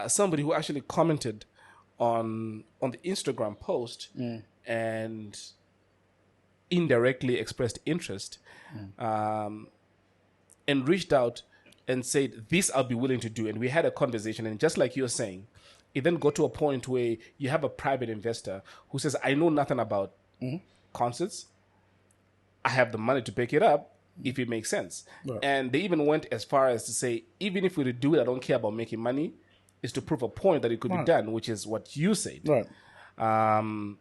somebody who actually commented on the Instagram post and indirectly expressed interest and reached out and said, this I'll be willing to do. And we had a conversation. And just like you're saying, it then got to a point where you have a private investor who says, I know nothing about concerts. I have the money to pick it up if it makes sense. Right. And they even went as far as to say, even if we were to do it, I don't care about making money. It's to prove a point that it could be done, which is what you said. Right. I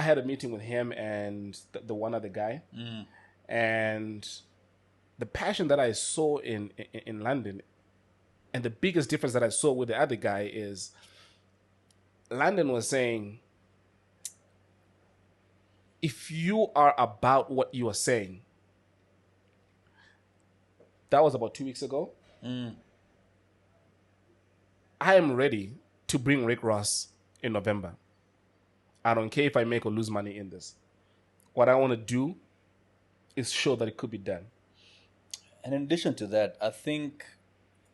had a meeting with him and the one other guy. And the passion that I saw in London, and the biggest difference that I saw with the other guy is London was saying, if you are about what you are saying, that was about 2 weeks ago. I am ready to bring Rick Ross in November. I don't care if I make or lose money in this. What I want to do is show that it could be done. And in addition to that, I think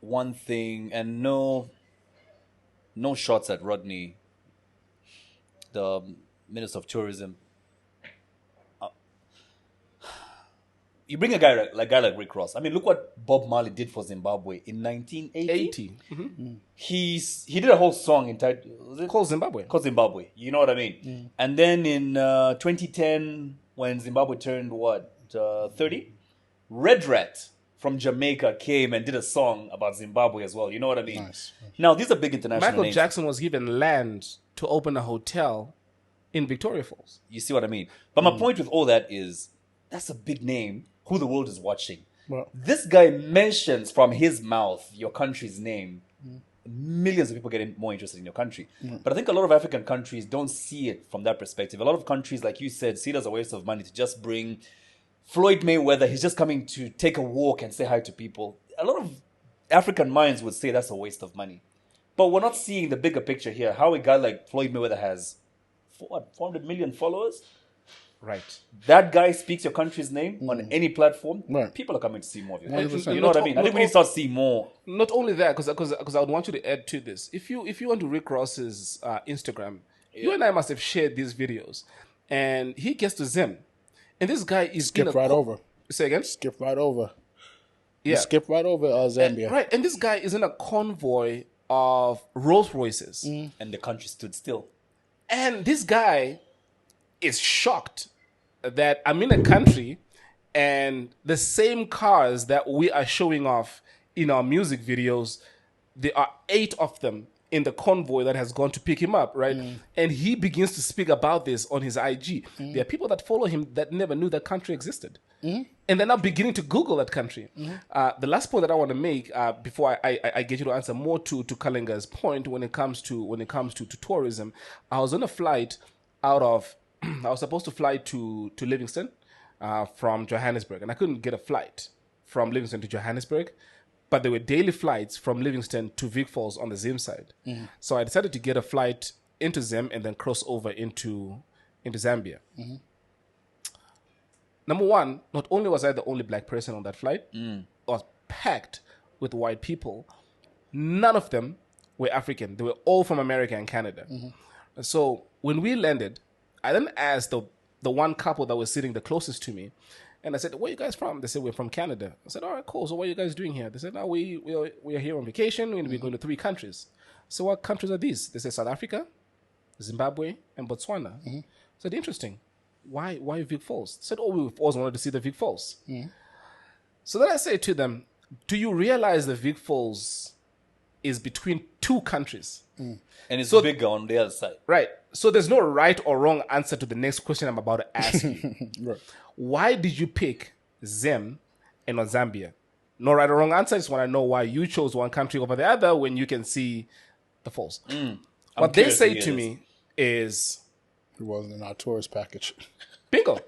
one thing, and no shots at Rodney, the Minister of Tourism. You bring a guy like Rick Ross. I mean, look what Bob Marley did for Zimbabwe in 1980. He did a whole song entitled Called Zimbabwe. Called Zimbabwe. You know what I mean? And then in 2010, when Zimbabwe turned 30, Red Rat from Jamaica came and did a song about Zimbabwe as well. You know what I mean? Nice. Now these are big international Michael names. Jackson was given land to open a hotel in Victoria Falls. You see what I mean? But my point with all that is that's a big name who the world is watching. Well, This guy mentions from his mouth your country's name. Millions of people get more interested in your country. But I think a lot of African countries don't see it from that perspective. A lot of countries, like you said, see it as a waste of money to just bring Floyd Mayweather. He's just coming to take a walk and say hi to people. A lot of African minds would say that's a waste of money. But we're not seeing the bigger picture here. How a guy like Floyd Mayweather has 400 million followers. Right. That guy speaks your country's name on any platform. Right. People are coming to see more of you. 100%. You know what I mean? I think we need to start seeing more. Not only that, because I would want you to add to this. If you went to Rick Ross's Instagram, you and I must have shared these videos, and he gets to Zim, and this guy is skip right over. Say again. Skip right over. Yeah. Skip right over Zambia. Right, and this guy is in a convoy of Rolls Royces, And the country stood still. and this guy is shocked that I'm in a country and the same cars that we are showing off in our music videos, there are 8 of them in the convoy that has gone to pick him up, right? And he begins to speak about this on his IG. There are people that follow him that never knew that country existed. And they're now beginning to Google that country. The last point that I want to make before I get you to answer more to Kalenga's point when it comes to tourism, I was on a flight out of I was supposed to fly to Livingston from Johannesburg, and I couldn't get a flight from Livingston to Johannesburg, but there were daily flights from Livingston to Vic Falls on the Zim side. So I decided to get a flight into Zim and then cross over into Zambia. Number one, not only was I the only black person on that flight, it was packed with white people. None of them were African. They were all from America and Canada. So when we landed, I then asked the one couple that was sitting the closest to me, and I said, "Where are you guys from?" They said, "We're from Canada." I said, "All right, cool. So what are you guys doing here?" They said, "No, we are here on vacation. We're going to be going to 3 countries." So what countries are these? They said South Africa, Zimbabwe, and Botswana. I said, "Interesting. Why Vic Falls?" They said, "Oh, we've always wanted to see the Vic Falls." So then I say to them, "Do you realize the Vic Falls is between 2 countries?" And it's So- bigger on the other side. Right. So there's no right or wrong answer to the next question I'm about to ask you. Right. Why did you pick Zim and not Zambia? No right or wrong answer. I just want to know why you chose one country over the other when you can see the falls. What they curious to say hear to this. me is, It wasn't in our tourist package. bingo,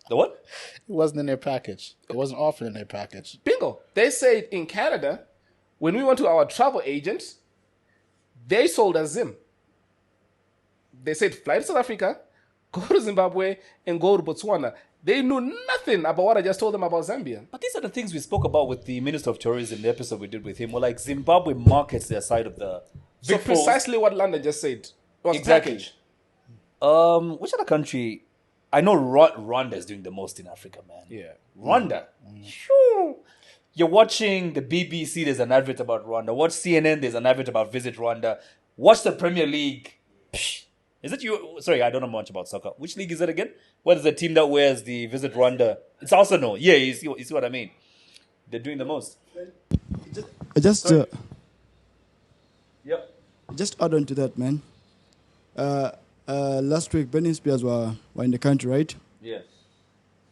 The what? It wasn't in their package. It wasn't offered in their package. bingo. They say in Canada, when we went to our travel agents, they sold us Zim. They said, fly to South Africa, go to Zimbabwe, and go to Botswana. They knew nothing about what I just told them about Zambia. But these are the things we spoke about with the Minister of Tourism, the episode we did with him. We're like, Zimbabwe markets their side of the So Vic Falls. precisely what London just said was Exactly. package. Which other country? I know Rwanda is doing the most in Africa, man. Yeah. Rwanda. Phew. You're watching the BBC, there's an advert about Rwanda. Watch CNN, there's an advert about Visit Rwanda. Watch the Premier League. Psh. Is it you? Sorry, I don't know much about soccer. Which league is it again? What is the team that wears the Visit Rwanda? It's Arsenal. Yeah, you see what I mean? They're doing the most. Just Yep. just add on to that, man. Last week, Britney Spears were in the country, right? Yeah.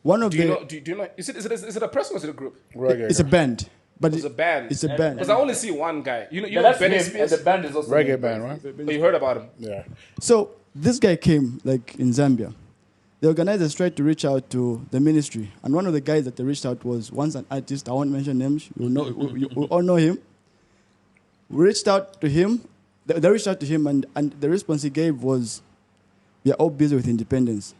One of Do you the know? Do you know? Is it a person or is it a group? Reggae. it's a band, but It's a band. It's a band. Because I only see one guy. You know That's Benny him, Spears. and the band is also Reggae band, right? Oh, you heard about him? Yeah. So this guy came like in Zambia. The organizers tried to reach out to the ministry, and one of the guys that they reached out was once an artist. I won't mention names. You know, you all know him. We reached out to him. They reached out to him, and the response he gave was, "We are all busy with independence."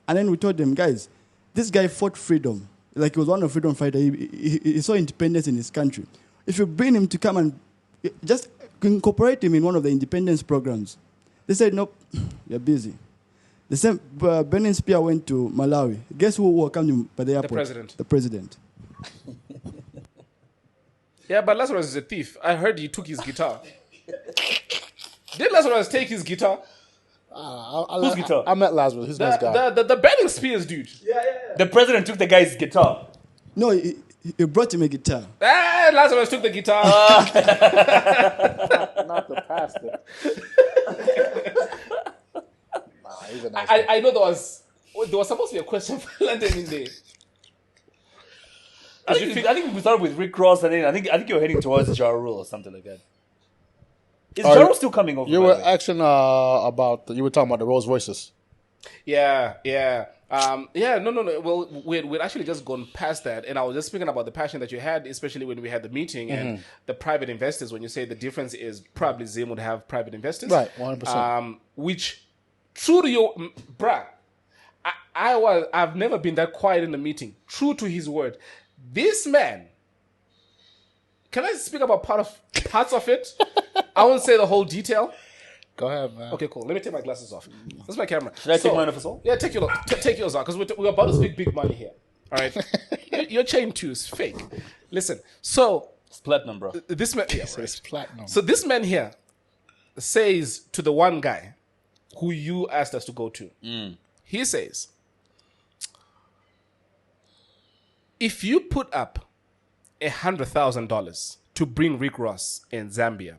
And then we told them, guys, this guy fought freedom. Like he was one of freedom fighter. He saw independence in his country. if you bring him to come and just incorporate him in one of the independence programs. They said, nope, you're busy. The same, Benin Spear went to Malawi. Guess who welcomed him by the airport? The president. The president. Yeah, but Lazarus is a thief. I heard he took his guitar. Did Lazarus take his guitar? Whose guitar? I met Lazarus. He's a nice guy. The Burning Spears dude. The president took the guy's guitar. No, he brought him a guitar. Lazarus took the guitar. Not the pastor. He's a nice guy. I know there was supposed to be a question for London in there. I think we started with Rick Ross, and then I think you're heading towards Ja Rule or something like that. Is Ja Rule still coming over? You were asking you were talking about the Rolls Royces. Yeah. No. Well, we'd actually just gone past that, and I was just speaking about the passion that you had, especially when we had the meeting and the private investors. When you say the difference is probably Zim would have private investors, Right, 100%. Which, true to your bruh, I've never been that quiet in the meeting. True to his word, this man. Can I speak about parts of it? I won't say the whole detail. Go ahead, man. Okay, cool. Let me take my glasses off. That's my camera. Should I take mine off as well? Yeah, take yours off, because we're about to speak big money here. All right? Your chain too is fake. Listen, so... It's platinum, bro. This man... Yeah, It's platinum. So this man here says to the one guy who you asked us to go to, he says, if you put up $100,000 to bring Rick Ross in Zambia,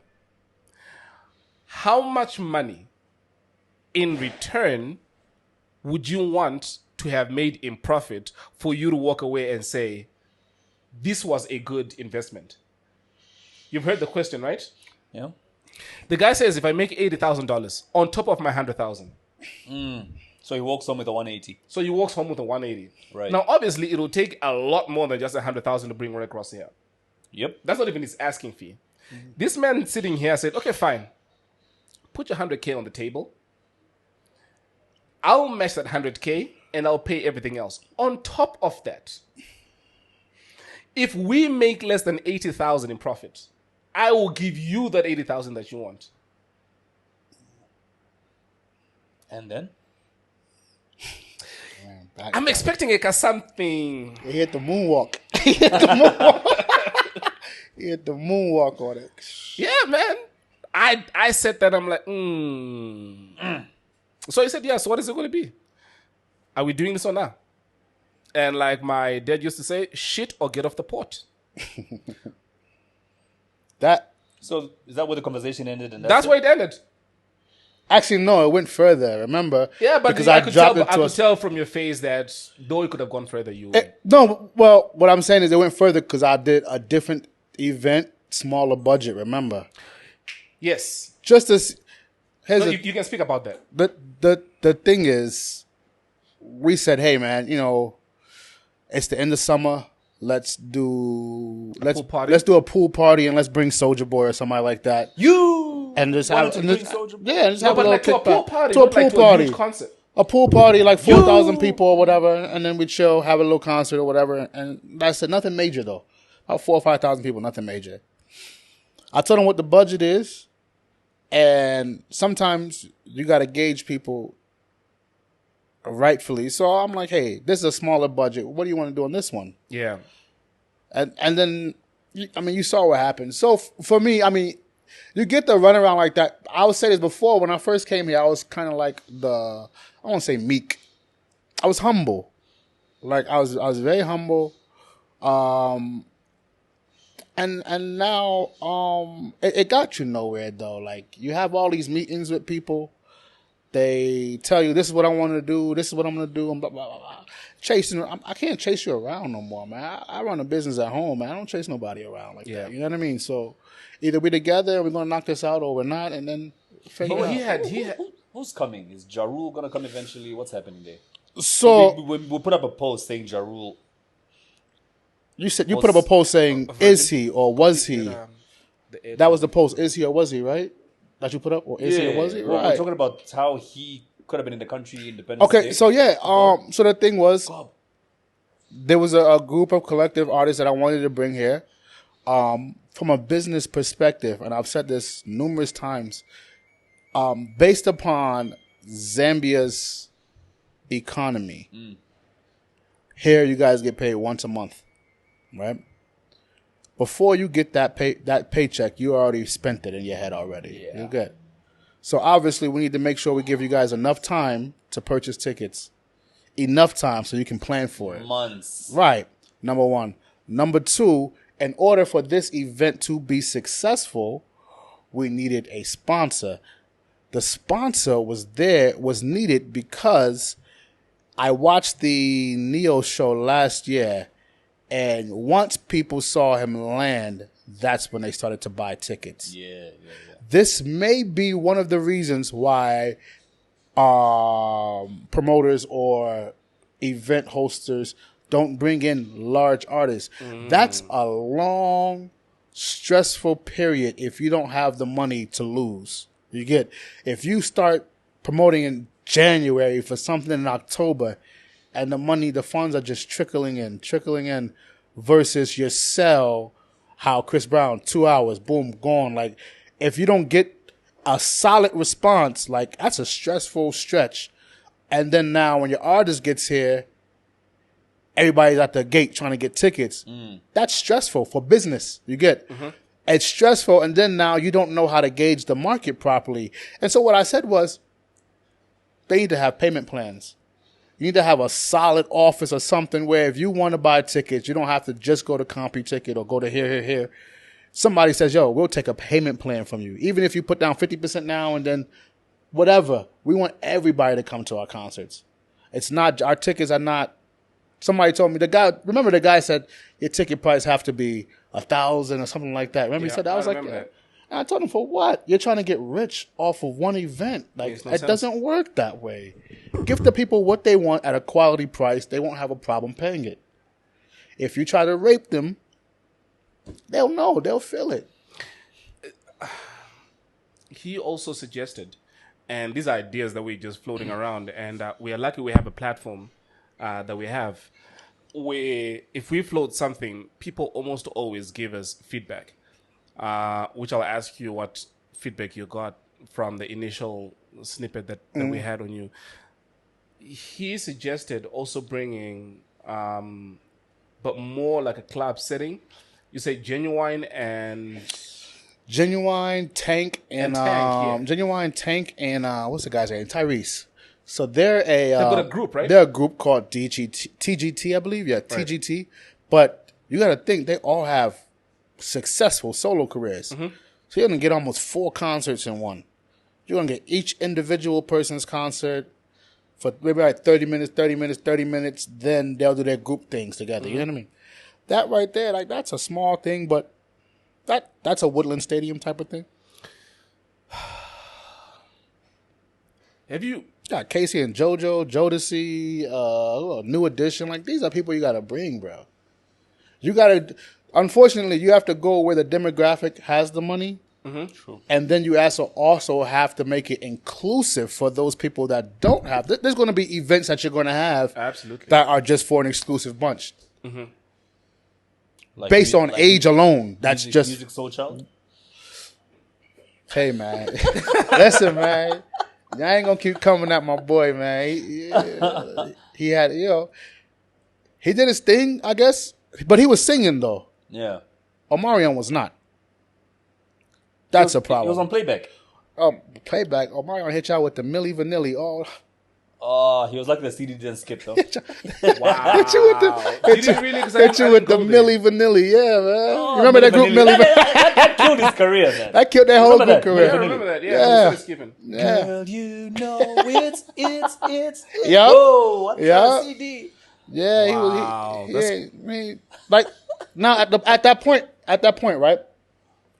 how much money in return would you want to have made in profit for you to walk away and say, this was a good investment? You've heard the question, right? Yeah. The guy says, if I make $80,000 on top of my $100,000. So he walks home with a 180. So he walks home with a 180. Right. Now, obviously, it'll take a lot more than just $100,000 to bring Rick Ross here. Yep. That's not even his asking fee. This man sitting here said, okay, fine. Put your 100K on the table. I'll match that 100K and I'll pay everything else. On top of that, if we make less than 80,000 in profit, I will give you that 80,000 that you want. And then? I'm expecting something. He hit the moonwalk. He hit the moonwalk on it. Yeah, man. I said that. I'm like, So he said, yeah, so what is it going to be? Are we doing this or not? And like my dad used to say, shit or get off the pot. So is that where the conversation ended? And That's where it ended. Actually, no, it went further. Remember? Yeah, but because I could dropped tell from your face that though it could have gone further, you. No, well, what I'm saying is it went further because I did a different event, smaller budget. Remember? Yes. Just as you can speak about that. The thing is, we said, hey man, it's the end of summer. Let's do a pool party and let's bring Soulja Boy or somebody like that. And just have a little kickback to a pool party. Concert. A pool party, like 4,000 people or whatever, and then we'd chill, have a little concert or whatever. And that's it. Nothing major though. About 4,000 or 5,000 people, nothing major. I told them what the budget is, and sometimes you got to gauge people rightfully. So I'm like, hey, this is a smaller budget. What do you want to do on this one? Yeah. And then, you saw what happened. So for me, you get the runaround like that. I would say this before. When I first came here, I was kind of like I won't say meek. I was humble. Like I was very humble. And now it got you nowhere though. Like you have all these meetings with people. They tell you this is what I want to do. This is what I'm going to do. And blah, blah, blah, blah. I can't chase you around no more, man. I run a business at home, man. I don't chase nobody around like that. You know what I mean? So either we're together and we're going to knock this out or we're not, and then figure it out. Who's coming? Is Ja Rule going to come eventually? What's happening there? So we put up a post saying Ja Rule. You put up a post saying, is he or was he? That was the post. Is he or was he, right? That you put up? Or is he or was he? Right. We're talking about how he could have been in the country independent. Okay, so yeah. So the thing was, there was a group of collective artists that I wanted to bring here. from a business perspective, and I've said this numerous times, based upon Zambia's economy, here you guys get paid once a month, right? Before you get that paycheck, you already spent it in your head already. Yeah. You're good. So obviously, we need to make sure we give you guys enough time to purchase tickets, enough time so you can plan for it. Months. Right. Number one. Number two, in order for this event to be successful, we needed a sponsor. The sponsor was needed because I watched the Neo show last year, and once people saw him land, that's when they started to buy tickets. Yeah. This may be one of the reasons why promoters or event hosters don't bring in large artists. That's a long, stressful period if you don't have the money to lose. You get, if you start promoting in January for something in October and the funds are just trickling in versus you sell how Chris Brown, 2 hours, boom, gone. Like, if you don't get a solid response, like, that's a stressful stretch. And then now when your artist gets here, everybody's at the gate trying to get tickets. That's stressful for business. You get? It's stressful, and then now you don't know how to gauge the market properly. And so what I said was, they need to have payment plans. You need to have a solid office or something where if you want to buy tickets, you don't have to just go to CompuTicket or go to here. Somebody says, yo, we'll take a payment plan from you. Even if you put down 50% now and then whatever. We want everybody to come to our concerts. It's not, our tickets are not, somebody told me, the guy said your ticket price have to be $1,000 or something like that. Remember he said that? I was like, yeah. And I told him, for what? You're trying to get rich off of one event. Like, it doesn't work that way. Give the people what they want at a quality price. They won't have a problem paying it. If you try to rape them, they'll know. They'll feel it. He also suggested, and these are ideas that we're just floating around, and we are lucky we have a platform that we have where if we float something, people almost always give us feedback, which I'll ask you what feedback you got from the initial snippet that we had on you. He suggested also bringing, but more like a club setting. You say Genuine, Tank, and what's the guy's name? Tyrese. So they've got a group, right? They're a group called TGT, I believe. Yeah, TGT. Right. But you got to think they all have successful solo careers. So you're going to get almost 4 concerts in one. You're going to get each individual person's concert for maybe like 30 minutes. Then they'll do their group things together. You know what I mean? That right there, like, that's a small thing, but that's a Woodland Stadium type of thing. Have you got Casey and JoJo, Jodeci, New Edition? Like, these are people you got to bring, bro. You got to, unfortunately, you have to go where the demographic has the money. True. And then you also have to make it inclusive for those people that don't have. There's going to be events that you're going to have that are just for an exclusive bunch. Like based on age alone. That's just Music Soul Child. Hey, man. Listen, man. I ain't gonna keep coming at my boy, man. He had, he did his thing, I guess, but he was singing though. Yeah. Omarion was not. That's a problem. He was on playback. Playback. Omarion hit y'all with the Milli Vanilli. Oh, he was like the CD didn't skip though. Wow. Hit you with the Milli Vanilli. Yeah, man. Oh, remember that group, Milli Vanilli? That killed his career, man. That killed their whole group career. I remember that. Yeah. Yeah. Girl, you know it's. Yep. Whoa, what's that CD? Yeah, wow. he was. Like, now at that point, right?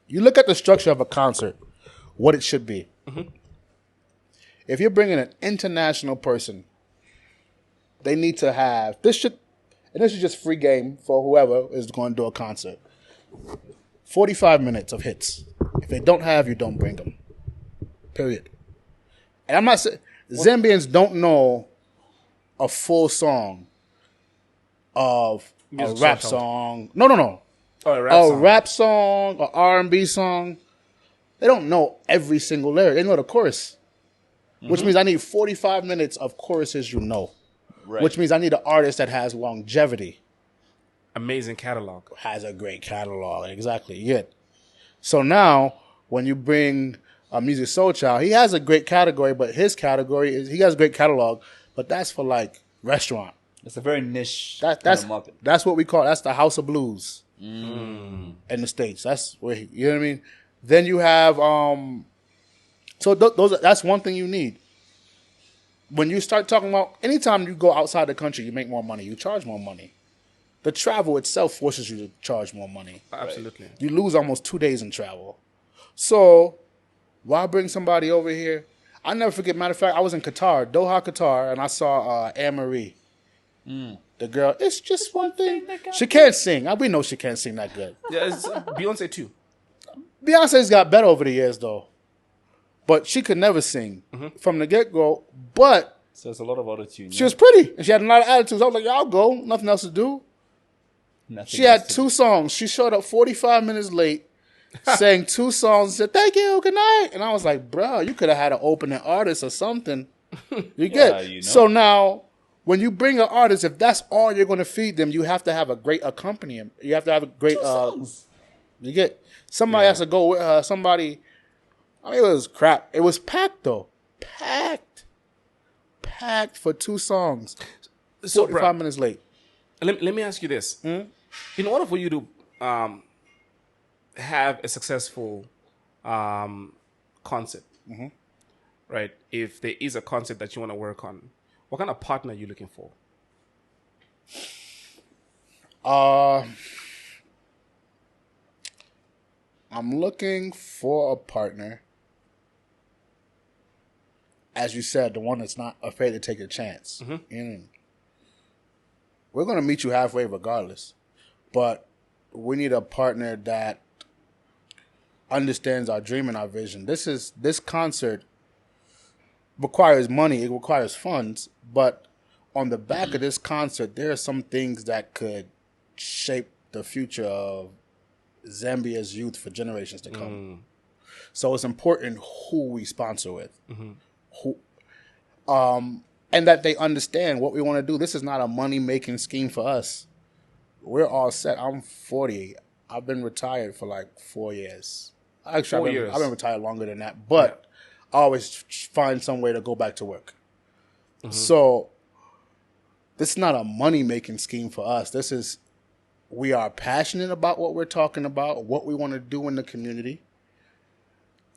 You look at the structure of a concert, what it should be. If you're bringing an international person, they need to have this is just free game for whoever is going to do a concert. 45 minutes of hits. If they don't have, you don't bring them. Period. And I'm not saying Zambians don't know a full song of a rap song. No. a rap song, or R&B song, they don't know every single lyric. They know the chorus, which means I need 45 minutes of choruses which means I need an artist that has longevity. Amazing catalog. Has a great catalog, exactly. Yeah. So now, when you bring a Music Soul Child, he has a great category, but his category is, he has a great catalog, but that's for like restaurant. It's a very niche That's kind of market. That's what we call, that's the House of Blues in the States. That's where, you know what I mean? Then you have, so that's one thing you need. When you start talking about, anytime you go outside the country, you make more money, you charge more money. The travel itself forces you to charge more money. Absolutely. You lose almost 2 days in travel. So, why bring somebody over here? I'll never forget, matter of fact, I was in Qatar, Doha, Qatar, and I saw Anne-Marie. The girl, it's just one thing. She can't sing. We know she can't sing that good. Yeah, it's Beyonce too. Beyonce's got better over the years, though. But she could never sing from the get-go. But So it's a lot of auto-tune. she was pretty, and she had a lot of attitudes. I was like, y'all go. Nothing else to do. She had 2 songs. She showed up 45 minutes late, sang 2 songs, and said, thank you, good night. And I was like, bro, you could have had an opening artist or something. You get you know. So now, when you bring an artist, if that's all you're going to feed them, you have to have a great accompaniment. You have to have a great... songs. You get... Somebody has to go with her. Somebody... I mean, it was crap. It was packed, though. Packed for 2 songs. So, 45 minutes late. Let me ask you this. In order for you to have a successful concert, right? If there is a concert that you want to work on, what kind of partner are you looking for? I'm looking for a partner, as you said, the one that's not afraid to take a chance. We're going to meet you halfway regardless, but we need a partner that understands our dream and our vision. This concert requires money, it requires funds, but on the back of this concert, there are some things that could shape the future of Zambia's youth for generations to come. So it's important who we sponsor with, and that they understand what we want to do. This is not a money-making scheme for us. We're all set. I'm 40. I've been retired for like 4 years. Actually, I've been retired longer than that, but I always find some way to go back to work. So this is not a money-making scheme for us. We are passionate about what we're talking about, what we want to do in the community.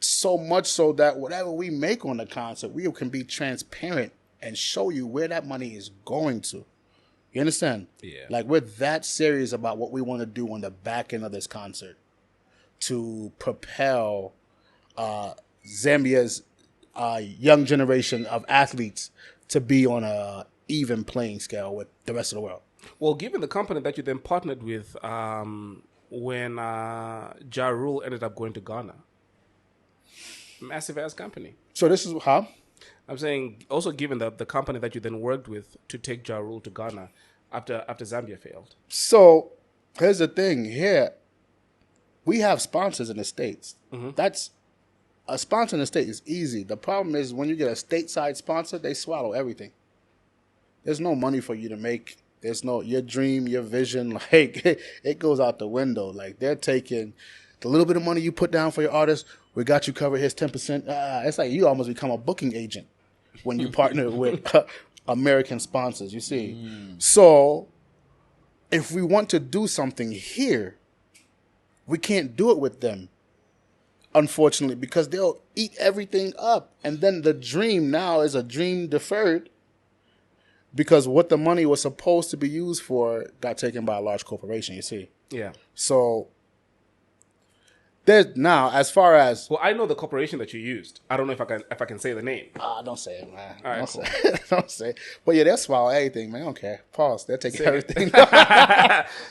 So much so that whatever we make on the concert, we can be transparent and show you where that money is going to. You understand? Yeah. Like, we're that serious about what we want to do on the back end of this concert to propel Zambia's young generation of athletes to be on a even playing scale with the rest of the world. Well, given the company that you then partnered with when Ja Rule ended up going to Ghana, massive ass company. So this is how? I'm saying also given the company that you then worked with to take Ja Rule to Ghana after Zambia failed. So here's the thing. Here, we have sponsors in the States. That's a sponsor in the States is easy. The problem is when you get a stateside sponsor, they swallow everything. There's no money for you to make. There's no, your dream, your vision, like, it goes out the window. Like, they're taking the little bit of money you put down for your artist, we got you covered, here's 10%. It's like you almost become a booking agent when you partner with American sponsors, you see. So, if we want to do something here, we can't do it with them, unfortunately, because they'll eat everything up. And then the dream now is a dream deferred, because what the money was supposed to be used for got taken by a large corporation, you see. Yeah. So, there's now, as far as... Well, I know the corporation that you used. I don't know if I can say the name. Don't say it, man. All right, don't cool. say it. Don't say it. But yeah, they'll swallow everything, man. I don't care. Pause. They'll take everything.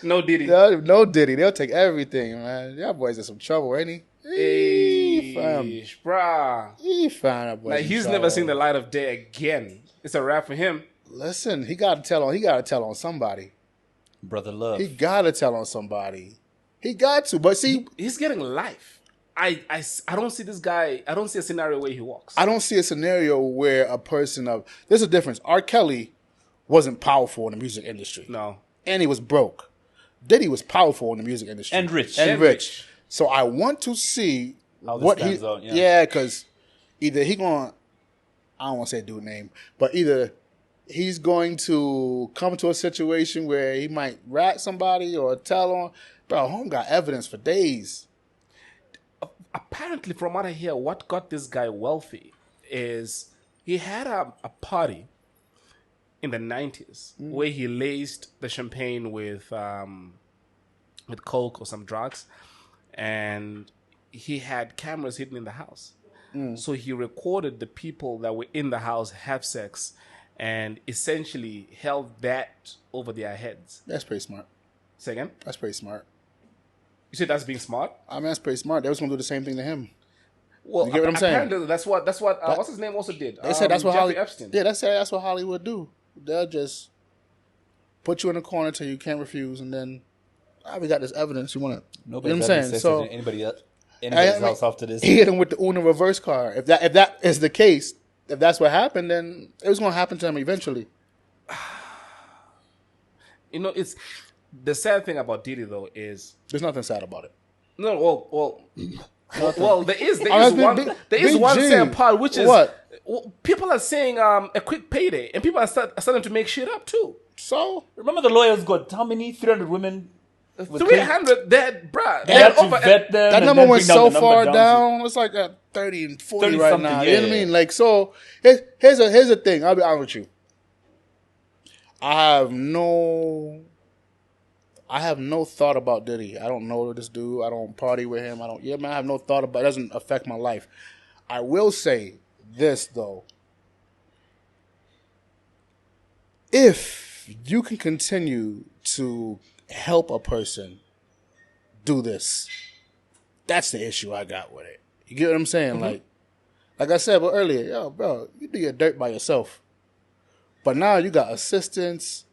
No Diddy. No Diddy. They'll take everything, man. Y'all boys in some trouble, ain't he? Hey, fam. bruh. He found that boy. Like, in he's trouble. never seen the light of day again. It's a wrap for him. Listen, he got to tell on somebody. Brother Love. He got to tell on somebody. He got to. But see, He's getting life. I don't see this guy. I don't see a scenario where he walks. I don't see a scenario where a person of... There's a difference. R. Kelly wasn't powerful in the music industry. No. And he was broke. Diddy was powerful in the music industry. And rich. And rich. So I want to see How this what pans he... out, yeah. Yeah, because either he going... I don't want to say dude name, but either he's going to come to a situation where he might rat somebody or tell on... Bro, home got evidence for days. Apparently, from what I hear, what got this guy wealthy is he had a party in the 90s where he laced the champagne with coke or some drugs, and he had cameras hidden in the house. So he recorded the people that were in the house have sex and essentially held that over their heads. That's pretty smart. Say again? That's pretty smart. You say that's being smart? I mean, that's pretty smart. They was going to do the same thing to him. Well, You get what I'm saying? apparently that's what what's his name also did. They said that's what Jeffrey Hollywood... Epstein. Yeah, that's what Hollywood do. They'll just put you in a corner till you can't refuse, and then we got this evidence. You want to... Nobody you know what I'm saying? So anybody's house after this. he hit him with the Uno reverse card. If that is the case, if that's what happened, then it was going to happen to him eventually. You know, it's the sad thing about Diddy though is There's nothing sad about it. no, well, there is Big one G. sad part, which is What? well, people are saying a quick payday, and people are starting to make shit up too. So Remember the lawyers got how many? 300 women? with 300, that bruh, They had to vet them. that and number then went bring down so the number far to- down. It's like at 30 and 40 30 right something, now. yeah, You know what I yeah. mean? Like, so here's the thing. I'll be honest with you. I have no thought about Diddy. I don't know this dude. I don't party with him. I have no thought about it. It doesn't affect my life. I will say this though. If you can continue to help a person do this, that's the issue I got with it. You get what I'm saying? Like I said earlier, yo, bro, you do your dirt by yourself. But now you got assistants.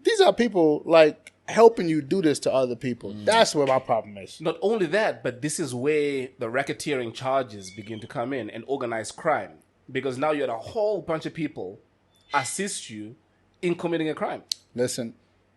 These are people like helping you do this to other people. That's where my problem is. Not only that, but this is where the racketeering charges begin to come in and organized crime, because now you had a whole bunch of people assist you in committing a crime. Listen,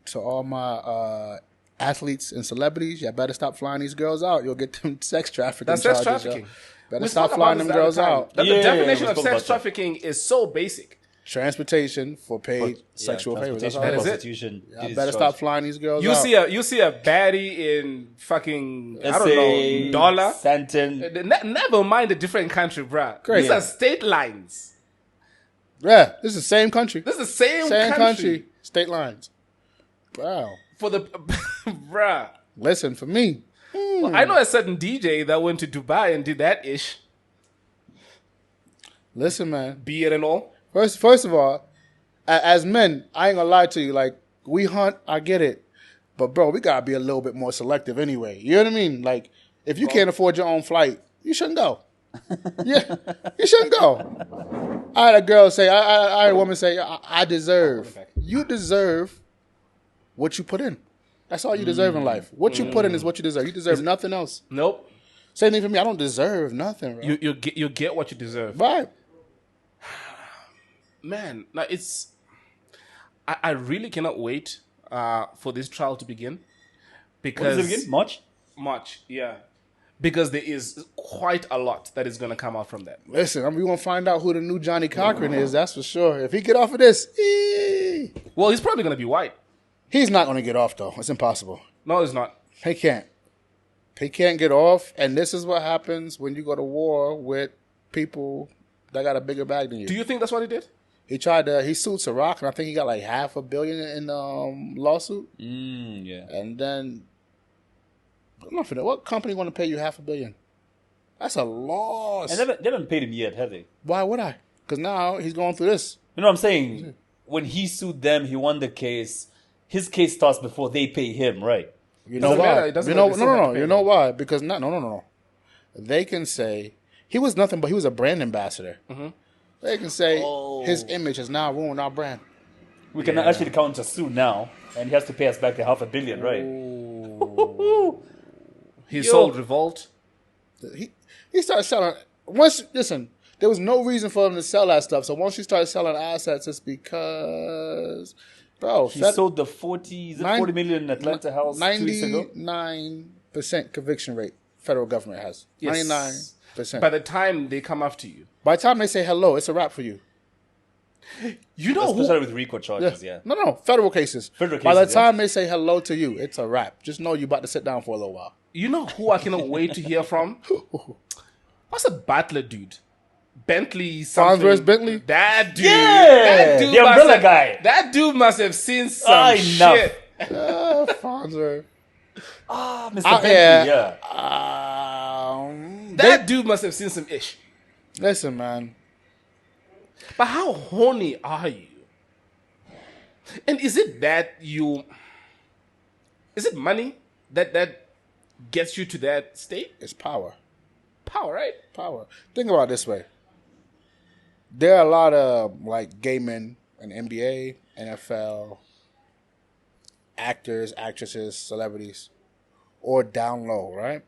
to all my athletes and celebrities, you better stop flying these girls out. You'll get them sex trafficking That's sex charges. trafficking. Yo. Better We stop spoke flying about them this at the girls time. out. The Yeah, definition we of spoke sex about that. trafficking is so basic. Transportation for paid sexual favors. That's transportation, all it is. prostitution. I is better charged. stop flying these girls You out. see a baddie in fucking I don't SA, know dollar. Santon. Never mind a different country, bruh. Great. These are state lines. Yeah, this is the same country. This is the same country. State lines. Wow. for the bruh. Listen, for me, Well, I know a certain DJ that went to Dubai and did that ish, listen, man. beard and all. First of all, as men, I ain't gonna lie to you. Like, we hunt, I get it. But, bro, we gotta be a little bit more selective anyway. You know what I mean? Like, if you can't afford your own flight, you shouldn't go. Yeah, you shouldn't go. I had a girl say, I had a woman say, I deserve. You deserve what you put in. That's all you deserve in life. What you put in is what you deserve. You deserve nothing else. Nope. Same thing for me. I don't deserve nothing, bro. You get what you deserve. Right. Man, now it's I really cannot wait for this trial to begin, because What is it again? March, yeah, because there is quite a lot that is going to come out from that. Listen, we gonna find out who the new Johnny Cochran is. That's for sure. If he get off of this, Well, he's probably going to be white. he's not gonna get off though. It's impossible. No, it's not. He can't. He can't get off. And this is what happens when you go to war with people that got a bigger bag than you. Do you think that's what he did? He sued Ciroc, and I think he got like $500 million in lawsuit. Yeah. And then, I'm not finna, what company want to pay you $500 million? That's a loss. And they haven't paid him yet, have they? Why would I? Because now he's going through this. You know what I'm saying? When he sued them, he won the case. His case starts before they pay him, right? You know Doesn't matter. why? It doesn't You know, matter. They still have to no. pay You him. know why? Because no. They can say he was nothing but he was a brand ambassador. Mm-hmm. They can say Oh. his image has now ruined our brand. We can actually counter sue now, and he has to pay us back the $500 million, right? He sold Revolt. He started selling. Listen, there was no reason for him to sell that stuff. So once he started selling assets, it's because, bro, He sold the 40 million Atlanta house 2 weeks ago. 99% conviction rate. Federal government has 99%. By the time they come after you, By the time they say hello, it's a wrap for you. you know who? Especially with RICO charges, yeah. No, federal cases. Federal By the cases, yeah. time they say hello to you, it's a wrap. Just know you're about to sit down for a little while. You know who I cannot wait to hear from? What's a Butler dude? Bentley something. Farnsworth Bentley? That dude. Yeah, That dude the must umbrella have- guy. That dude must have seen some Enough. shit. Farnsworth. Mr. Bentley, yeah. That dude must have seen some ish. Listen, man. But how horny are you? And is it that you... Is it money that gets you to that state? It's power. Power, right? Power. Think about it this way. There are a lot of like gay men in NBA, NFL, actors, actresses, celebrities, or down low, right?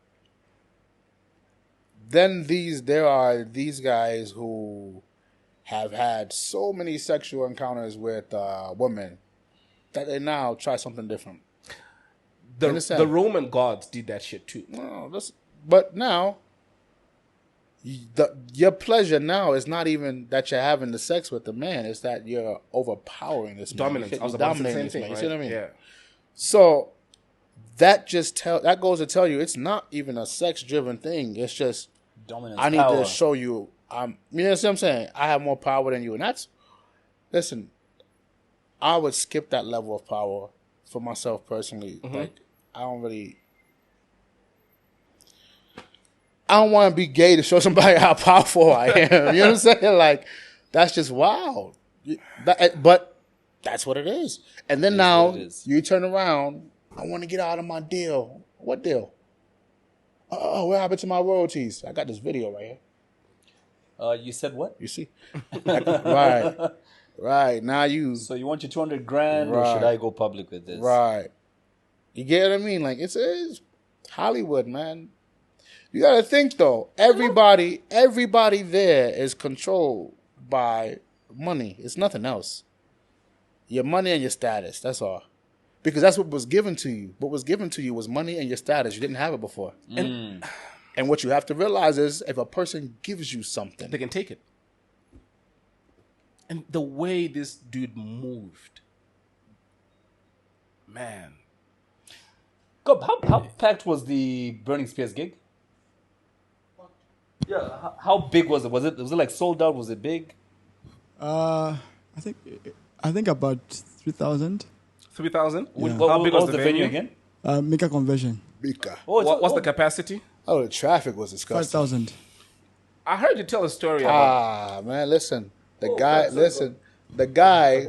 Then there are these guys who have had so many sexual encounters with women that they now try something different. The Roman gods did that shit too. But now, your pleasure now is not even that you're having the sex with the man. It's that you're overpowering this Dominance. man. I was about to say the same This thing, man. right? You see what I mean? Yeah. So that goes to tell you it's not even a sex-driven thing. It's just Dominance, I need power. to show you. You know what I'm saying? I have more power than you, and listen. I would skip that level of power for myself personally. Like I don't want to be gay to show somebody how powerful I am. You know what I'm saying? Like that's just wild. But that's what it is. And then now you turn around. I want to get out of my deal. What deal? Oh, what happened to my royalties? I got this video right here. You said what? You see? Right. Now you. So you want your 200 grand, or Right. should I go public with this? Right. You get what I mean? Like it's Hollywood, man. You got to think though. Everybody there is controlled by money. It's nothing else. Your money and your status. That's all. Because that's what was given to you. What was given to you was money and your status. You didn't have it before. And what you have to realize is if a person gives you something, They can take it. And the way this dude moved, man. Gob, how packed was the Burning Spears gig? Yeah, how big was it? Was it like sold out? Was it big? I think about 3,000. 3,000? Yeah. What How big was was the venue again? Mega conversion. Bika. What's the capacity? Oh, the traffic was disgusting. 5,000. I heard you tell a story about... Man, listen. The guy,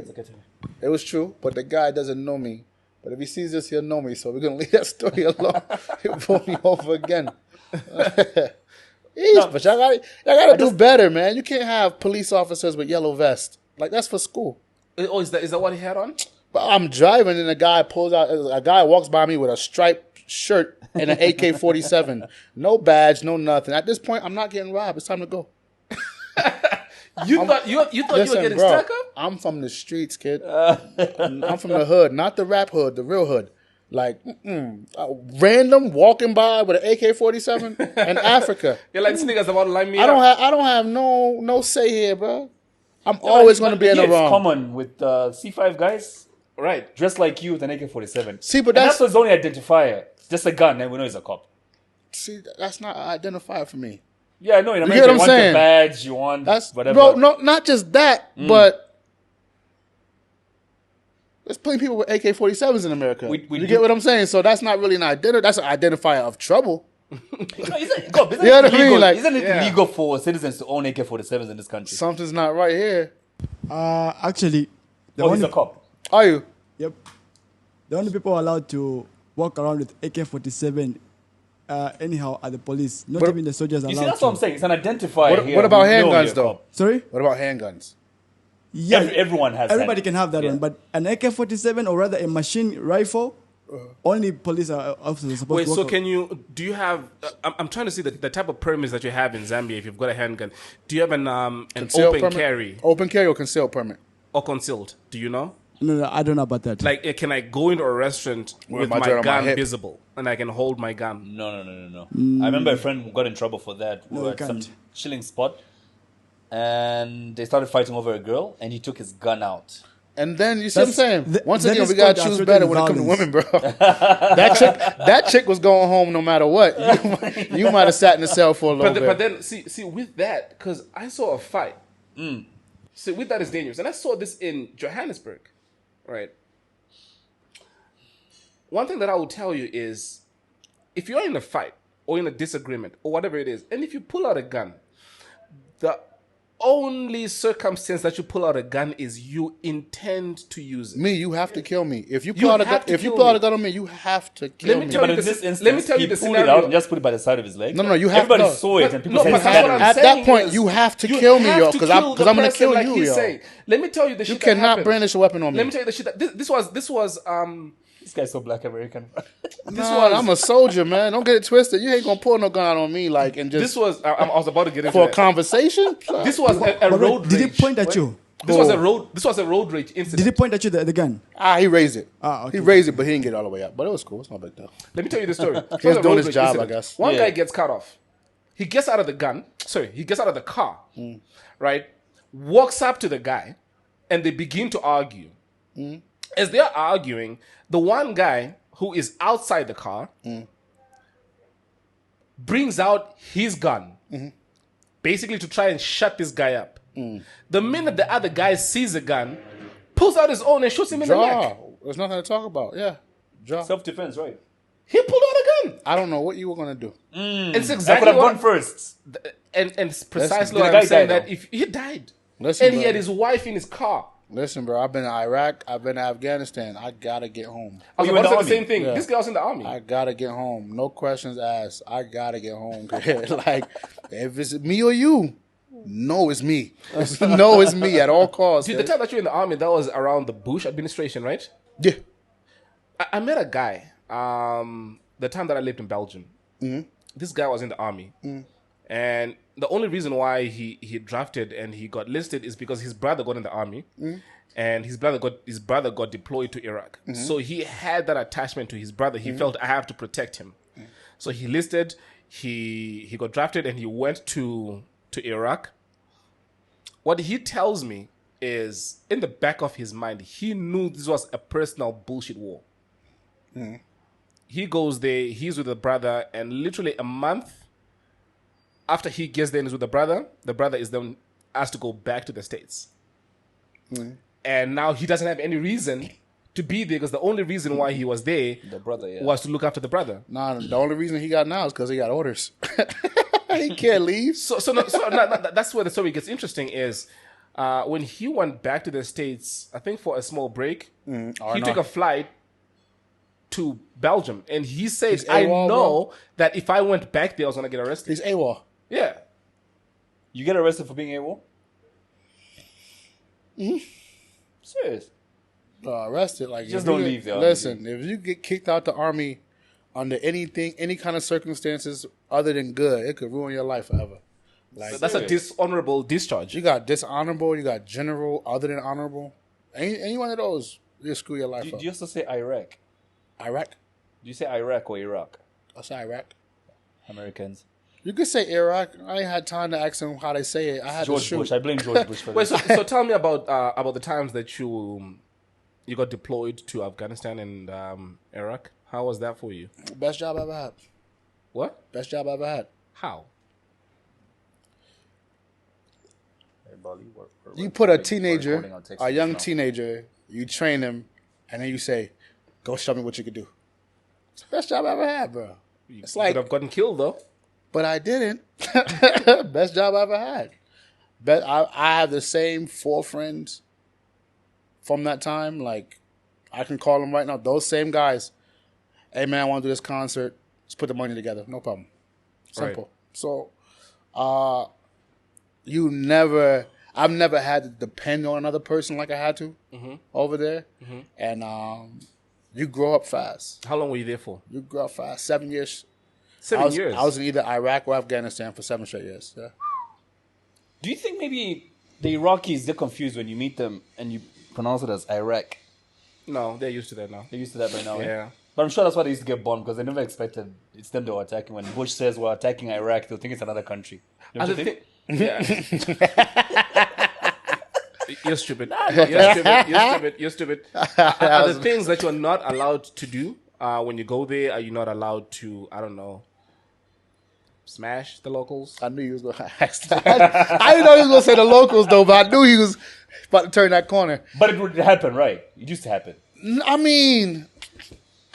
it was true, but the guy doesn't know me. But if he sees this, he'll know me. So we're going to leave that story alone. He'll pull me over again. But y'all gotta do better, man. You can't have police officers with yellow vests. Like, that's for school. Oh, is that what he had on? But I'm driving and a guy walks by me with a striped shirt and an AK-47. No badge, no nothing. At this point, I'm not getting robbed. It's time to go. You thought you were getting stuck up? I'm from the streets, kid. I'm from the hood, not the rap hood, the real hood. Like, random walking by with an AK-47 in Africa. You're like, these niggas about to line me I up. don't have no say here, bro. I'm always going to be in the wrong. It's common with C5 guys Right. dressed like you with an AK-47. See, but And that's his only identifier. Just a gun, and we know he's a cop. See, that's not an identifier for me. Yeah, I know. In You America, get what you I'm want saying? the badge, you want That's whatever. bro. No, not just that, but there's plenty of people with AK-47s in America. We you do- get what I'm saying? So that's not really an identifier. That's an identifier of trouble. No, isn't You know what I mean? Like- isn't it legal for citizens to own AK-47s in this country? Something's not right here. Actually, the He's only a cop. Are you? Yep. The only people allowed to walk around with AK-47 anyhow are the police. Not But- even the soldiers You allowed see, that's to. what I'm saying. It's an identifier here. What about We know handguns, you're a though? cop. Sorry? What about handguns? Yeah, Everyone has Everybody that. can have that Yeah. one, but an AK-47 or rather a machine rifle Only police officers are supposed Wait, to so walk do you have, I'm trying to see the type of permits that you have in Zambia if you've got a handgun. Do you have an Concealed open permit? carry Open carry or concealed permit? or concealed? Do you know? No, I don't know about that. Like, can I go into a restaurant with my my gun on my gun hip? visible and I can hold my gun? No. I remember a friend who got in trouble for that. We No, were you at some can't. chilling spot, and they started fighting over a girl, and he took his gun out. And then you see what I'm saying? Once that again, is we gotta called choose asserting better when it comes to violence. women, bro. that chick was going home no matter what. You might have sat in the cell for a little bit. But then, see, with that, because I saw a fight. See, with that is dangerous. And I saw this in Johannesburg, right? One thing that I will tell you is, if you're in a fight or in a disagreement or whatever it is, and if you pull out a gun, the only circumstance that you pull out a gun is you intend to use it. Me, you have to kill me. If you You pull out a gun, have to if you kill pull out me. a gun on me, you have to kill me me. tell But you in the- this instance, let me tell you he the pulled it scenario. out and just put it by the side of his leg. No, you have Everybody to. saw it, and people No, said, but that's what I'm At saying that point, is you have to you kill me, have yo, to because kill I'm the gonna person kill like you, he's yo. saying. Let me tell you the You shit that cannot happened. brandish a weapon on me. Let me tell you the shit that this was This guy's so black American. Nah, I'm a soldier, man. Don't get it twisted. You ain't gonna pull no gun out on me, like, and just this was I was about to get into for a that. conversation. This was a But wait, road did he rage. point at you? This was a road rage incident. Did he point at you the gun? He raised it. Okay. He raised it, but he didn't get it all the way up. But it was cool. It's not big deal. Let me tell you the story. It was He's a doing road his rage job, incident. I guess. One Yeah. guy gets cut off. He gets out of the gun. Sorry, he gets out of the car. Right? Walks up to the guy, and they begin to argue. As they are arguing, the one guy who is outside the car brings out his gun, basically to try and shut this guy up. The minute the other guy sees the gun, pulls out his own and shoots him in the Draw. neck. There's nothing to talk about. Yeah. Draw. Self-defense, right? He pulled out a gun. I don't know what you were gonna do. It's I exactly could have what gone first. and it's precisely Did what the guy I'm saying. die That now? if he died, Listen, and he bro. had his wife in his car, Listen, bro. I've been to Iraq. I've been to Afghanistan. I gotta get home. I was you in about to the say the army? same thing. Yeah. This guy was in the army. I gotta get home. No questions asked. I gotta get home. Like, if it's me or you, no, it's me. No, it's me at all costs. Dude, the time that you're in the army, that was around the Bush administration, right? Yeah. I met a guy. The time that I lived in Belgium, this guy was in the army, and the only reason why he drafted and he got listed is because his brother got in the army, and his brother got deployed to Iraq. So he had that attachment to his brother. He felt I have to protect him. So he listed. He got drafted and he went to Iraq. What he tells me is, in the back of his mind, he knew this was a personal bullshit war. He goes there, he's with the brother, and literally a month after he gets there and is with the brother is then asked to go back to the States. And now he doesn't have any reason to be there because the only reason why he was there The brother, yeah. was to look after the brother. Nah, the only reason he got now is because he got orders. He can't leave. So that's where the story gets interesting is when he went back to the States, I think for a small break, he took a flight to Belgium. And he said, He's I AWOL, know bro. that if I went back there, I was going to get arrested. He's AWOL. Yeah. You get arrested for being AWOL? Serious? Arrested. Like, Just if don't you leave the army, Listen, if you get kicked out the army under any kind of circumstances other than good, it could ruin your life forever. Like, That's a dishonorable discharge. you got dishonorable, you got general, other than honorable. Any one of those, you screw your life Do up. you also say Iraq? Iraq? Do you say Iraq or Iraq? I say Iraq. Americans. You could say Iraq. I ain't had time to ask them how they say it. I had to George shoot. Bush. I blame George Bush for Wait, this. so tell me about the times that you got deployed to Afghanistan and Iraq. How was that for you? Best job I ever had. What? Best job I ever had. How? You put a teenager, a young teenager, you train him, and then you say, "Go show me what you could do." It's the best job I ever had, bro. It's like, Could have gotten killed though. but I didn't. Best job I ever had. I have the same 4 friends from that time. Like, I can call them right now. Those same guys. Hey man, I want to do this concert. Let's put the money together. No problem. Simple. So, I've never had to depend on another person like I had to over there. And You grow up fast. How long were you there for? You grow up fast. 7 years. 7 years. I was in either Iraq or Afghanistan for 7 straight years. Yeah. Do you think maybe the Iraqis, they're confused when you meet them and you pronounce it as Iraq? No, they're used to that now. They're used to that by now, Yeah. eh? But I'm sure that's why they used to get bombed, because they never expected it's them they were attacking. When Bush says we're attacking Iraq, they'll think it's another country. Don't you think? Yeah. You're stupid. You're stupid. Are the things that you're not allowed to do when you go there? Are you not allowed to, I don't know, smash the locals? I knew he was going to ask that. I didn't know he was going to say the locals, though, but I knew he was about to turn that corner. But it would happen, right? It used to happen. I mean,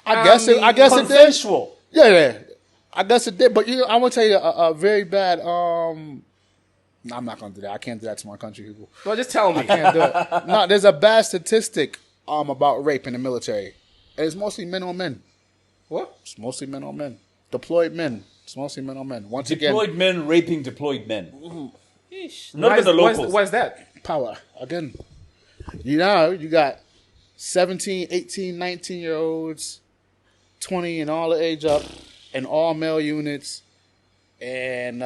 I guess it did. Consensual. Yeah. I guess it did. But I'm going to tell you a very bad... I'm not going to do that. I can't do that to my country people. No, just tell me. I can't do it. No, there's a bad statistic about rape in the military. And it's mostly men on men. What? It's mostly men on men. Deployed men. It's mostly men on men. Once Deployed again, men raping deployed men. Not the locals. Why is that? power. Again, you got 17, 18, 19-year-olds, 20 and all the age up, and all male units, and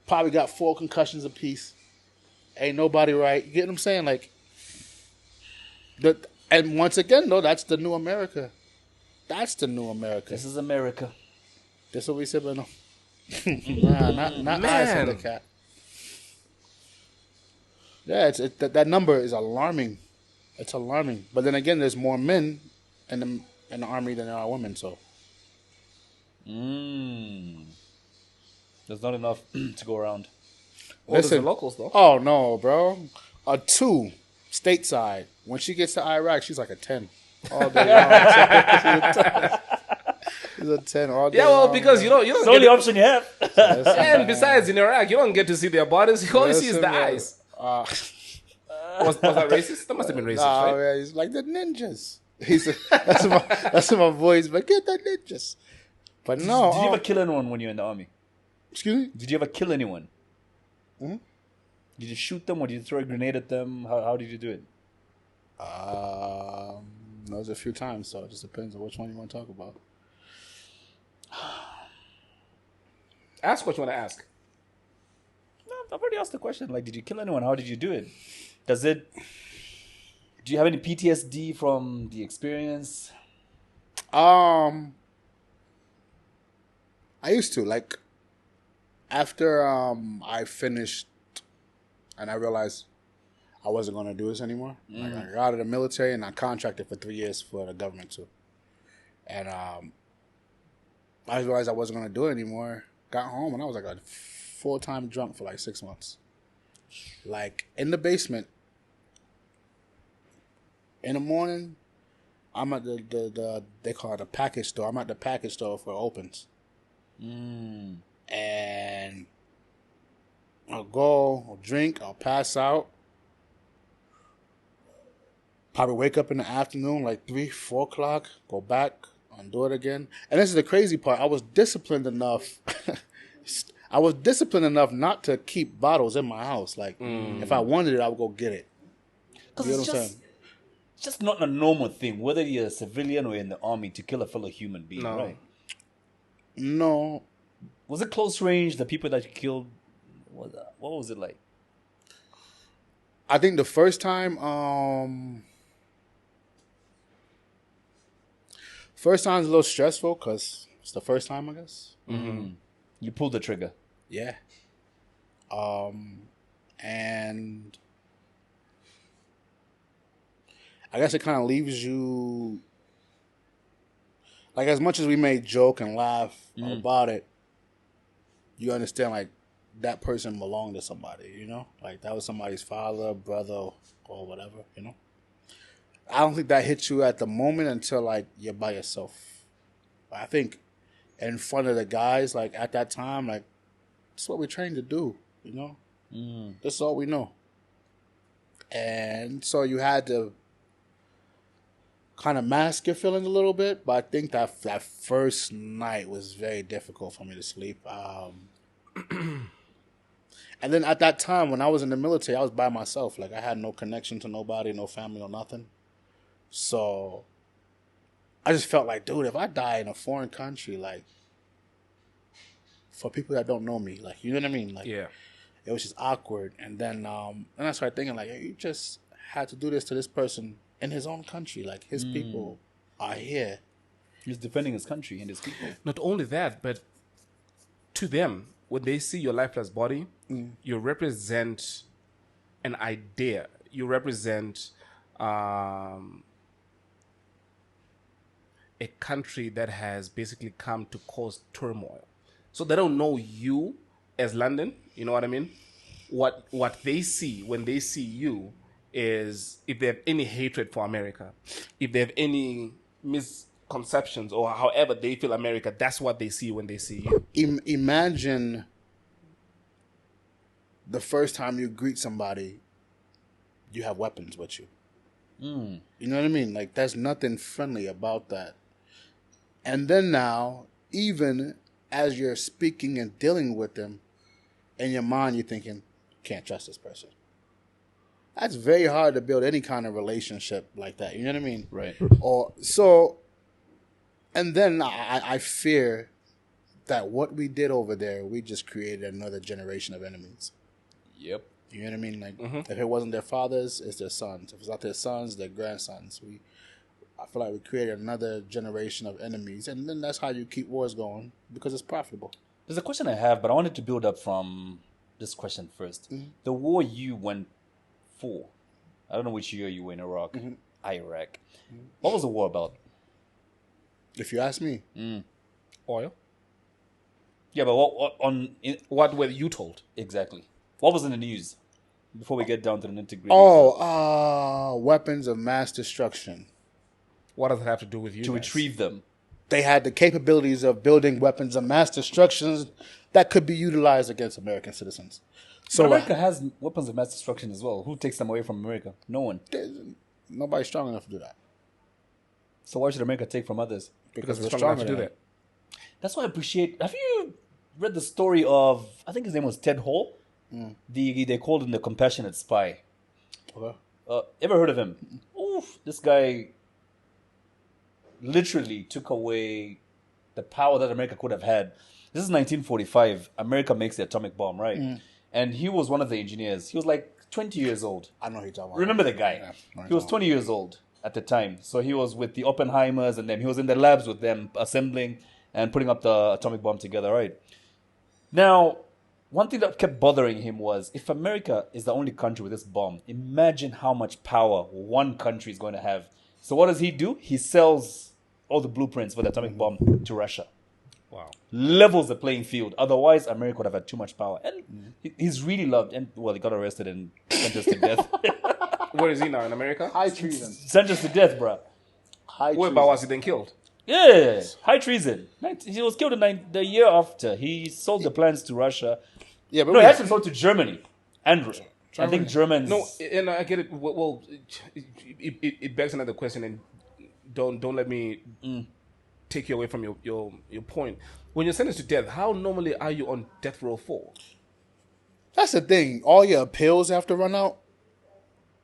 probably got 4 concussions apiece. Ain't nobody right. You get what I'm saying? Like, and once again, though, that's the new America. That's the new America. This is America. This what we said, but no. Nah, not eyes on the cat. Yeah, that number is alarming. It's alarming. But then again, there's more men in the army than there are women. So. There's not enough to go around. Well, there's the locals, though. Oh, no, bro. A 2 stateside. When she gets to Iraq, she's like a 10 all day long. She's a 10 all day Yeah, well, long, because man. you don't It's the only option you have. and besides, in Iraq, you don't get to see their bodies. You only see is the eyes. Was that racist? That must have been racist, Nah, right? man, he's like the ninjas. That's my voice, but get the ninjas. But no. Did you ever kill anyone when you were in the army? Excuse me? Did you ever kill anyone? Mm-hmm. Did you shoot them or did you throw a grenade at them? How did you do it? There's a few times, so it just depends on which one you want to talk about. Ask what you want to ask. No, I've already asked the question. Like, did you kill anyone? How did you do it? Do you have any PTSD from the experience? I used to, like, after I finished and I realized I wasn't going to do this anymore. Like, I got out of the military and I contracted for 3 years for the government too. And I realized I wasn't going to do it anymore. Got home and I was like a full-time drunk for like 6 months. Like, in the basement. In the morning, I'm at the they call it a package store. I'm at the package store for opens. And I'll go, I'll drink, I'll pass out. Probably wake up in the afternoon, like 3, 4 o'clock, go back, undo it again. And this is the crazy part. I was disciplined enough. Not to keep bottles in my house. Like, if I wanted it, I would go get it. Because You know it's what I'm saying? just not a normal thing, whether you're a civilian or in the army, to kill a fellow human being, No. right? No. Was it close range? The people that you killed, what was it like? I think the first time's a little stressful because it's the first time, I guess. You pulled the trigger. Yeah. And I guess it kind of leaves you, like, as much as we may joke and laugh about it, you understand, like, that person belonged to somebody, you know? Like, that was somebody's father, brother, or whatever, you know? I don't think that hits you at the moment until, like, you're by yourself. I think in front of the guys, like, at that time, like, that's what we're trained to do, you know? That's all we know. And so you had to kind of mask your feelings a little bit, but I think that first night was very difficult for me to sleep. And then at that time, when I was in the military, I was by myself. Like, I had no connection to nobody, no family, no nothing. So I just felt like, dude, if I die in a foreign country, like, for people that don't know me, like, you know what I mean? Like, Yeah. it was just awkward. And then, and I started thinking, like, hey, you just had to do this to this person in his own country. Like, his people are here. He's defending his country and his people. Not only that, but to them, when they see your lifeless body, you represent an idea. You represent a country that has basically come to cause turmoil. So they don't know you as London. You know what I mean? What they see when they see you is if they have any hatred for America, if they have any misconceptions or however they feel America, that's what they see when they see you. Imagine the first time you greet somebody, you have weapons with you. You know what I mean? Like, there's nothing friendly about that. And then now, even as you're speaking and dealing with them, in your mind you're thinking, can't trust this person. That's very hard to build any kind of relationship like that. You know what I mean? Right. And then I fear that what we did over there, we just created another generation of enemies. Yep. You know what I mean? Like, if it wasn't their fathers, it's their sons. If it's not their sons, their grandsons. I feel like we created another generation of enemies. And then that's how you keep wars going, because it's profitable. There's a question I have, but I wanted to build up from this question first. The war you went for, I don't know which year you were in Iraq, Iraq. What was the war about? If you ask me. Oil. Yeah, but What were you told? Exactly. What was in the news? Before we get down to the nitty-gritty. Weapons of mass destruction. What does it have to do with you? To guys? retrieve them. They had the capabilities of building weapons of mass destruction that could be utilized against American citizens. So America has weapons of mass destruction as well. Who takes them away from America? No one. Nobody's strong enough to do that. So why should America take from others? Because we're strong enough to do that. That's why I appreciate. Have you read the story of? I think his name was Ted Hall. They called him the compassionate spy. Okay. Ever heard of him? Oof, this guy literally took away the power that America could have had. This is 1945. America makes the atomic bomb, right? And he was one of the engineers. He was like 20 years old. I know who you're talking about. Remember the guy? Yeah, he was 20 years old at the time. So he was with the Oppenheimers, and then he was in the labs with them, assembling and putting up the atomic bomb together, right? Now, one thing that kept bothering him was, if America is the only country with this bomb, imagine how much power one country is going to have. So what does he do? He sells all the blueprints for the atomic bomb to Russia. Wow. Levels the playing field. Otherwise, America would have had too much power. And he's really loved. And, well, he got arrested and sentenced to death. Where is he now? In America? High treason. Sentenced to death, bruh. Where was he then killed? Yeah, high treason. He was killed the year after. He sold the plans to Russia. Yeah, but No, he actually sold to Germany. And I think Germans... No, and I get it. Well, it begs another question, and don't let me take you away from your point. When you're sentenced to death, how normally are you on death row for? That's the thing. All your appeals have to run out,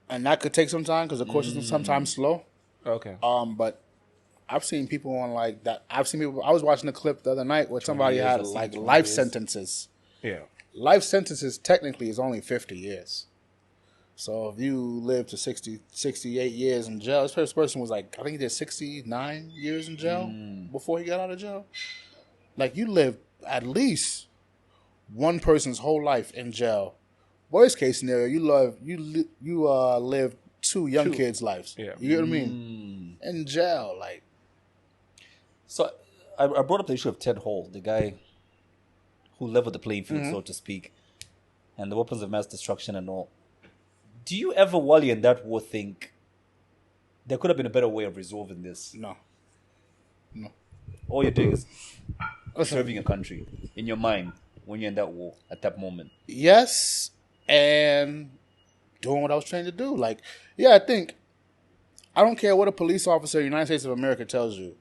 and that could take some time because, of course, it's sometimes slow. Okay. But I've seen people on like that. I was watching a clip the other night where somebody had like life sentences. Yeah. Life sentences technically is only 50 years. So if you live to 68 years in jail, this first person was like, I think he did 69 years in jail before he got out of jail. Like, you live at least one person's whole life in jail. Worst case scenario, you live two young kids' lives. Yeah. You know what I mean? In jail, like. So I brought up the issue of Ted Hall, the guy who leveled the playing field, so to speak, and the weapons of mass destruction and all. Do you ever, while you're in that war, think there could have been a better way of resolving this? No. All you're doing is serving your country in your mind when you're in that war at that moment. Yes, and doing what I was trained to do. Like, yeah, I don't care what a police officer in the United States of America tells you.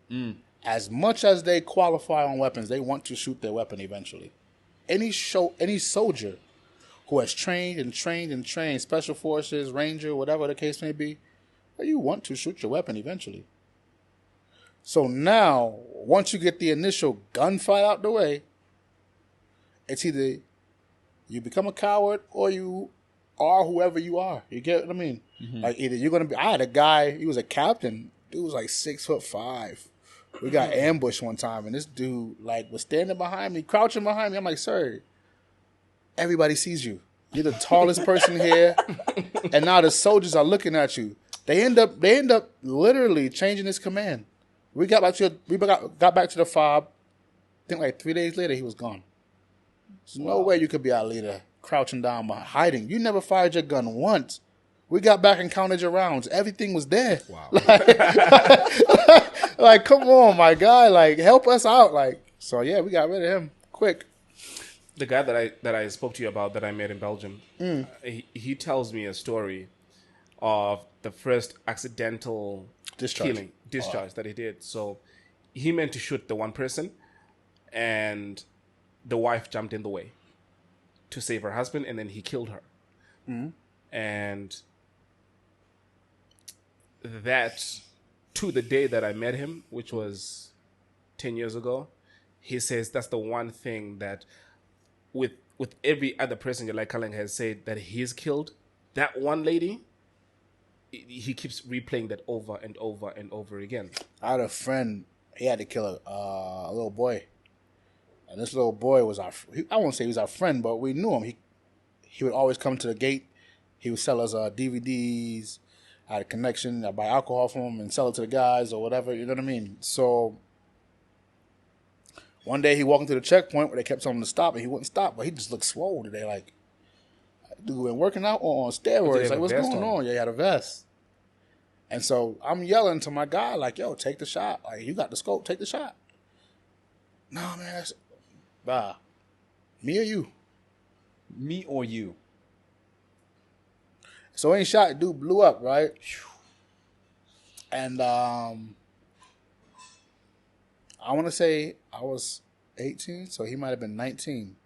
As much as they qualify on weapons, they want to shoot their weapon eventually. Any soldier who has trained, special forces, ranger, whatever the case may be, you want to shoot your weapon eventually. So now, once you get the initial gunfight out the way, it's either you become a coward or you are whoever you are. You get what I mean? Like either you're gonna be. I had a guy. He was a captain. Dude was like 6'5". We got ambushed one time, and this dude like was standing behind me, crouching behind me. I'm like, sir, everybody sees you. You're the tallest person here, and now the soldiers are looking at you. They end up literally changing his command. We got back to the fob. I think like 3 days later, he was gone. There's no way you could be our leader, crouching down, hiding. You never fired your gun once. We got back and counted your rounds. Everything was there. Wow. Like, come on, my guy. Like, help us out. Like, so yeah, we got rid of him quick. The guy that I spoke to you about that I met in Belgium, he tells me a story of the first accidental discharge that he did. So he meant to shoot the one person, and the wife jumped in the way to save her husband, and then he killed her. And that, to the day that I met him, which was 10 years ago, he says that's the one thing that with every other person, like Cullen has said, that he's killed, that one lady, he keeps replaying that over and over and over again. I had a friend, he had to kill a little boy. And this little boy was I won't say he was our friend, but we knew him. He would always come to the gate. He would sell us DVDs. I had a connection. I'd buy alcohol from him and sell it to the guys or whatever. You know what I mean? So one day he walked into the checkpoint where they kept telling him to stop, and he wouldn't stop. But he just looked swole today. Like, dude been working out on steroids. Like, what's going on? Yeah, he had a vest. And so I'm yelling to my guy, like, yo, take the shot. Like, you got the scope. Take the shot. No, man. Me or you? Me or you? So ain't shot, dude blew up, right? And I want to say I was 18, so he might have been 19.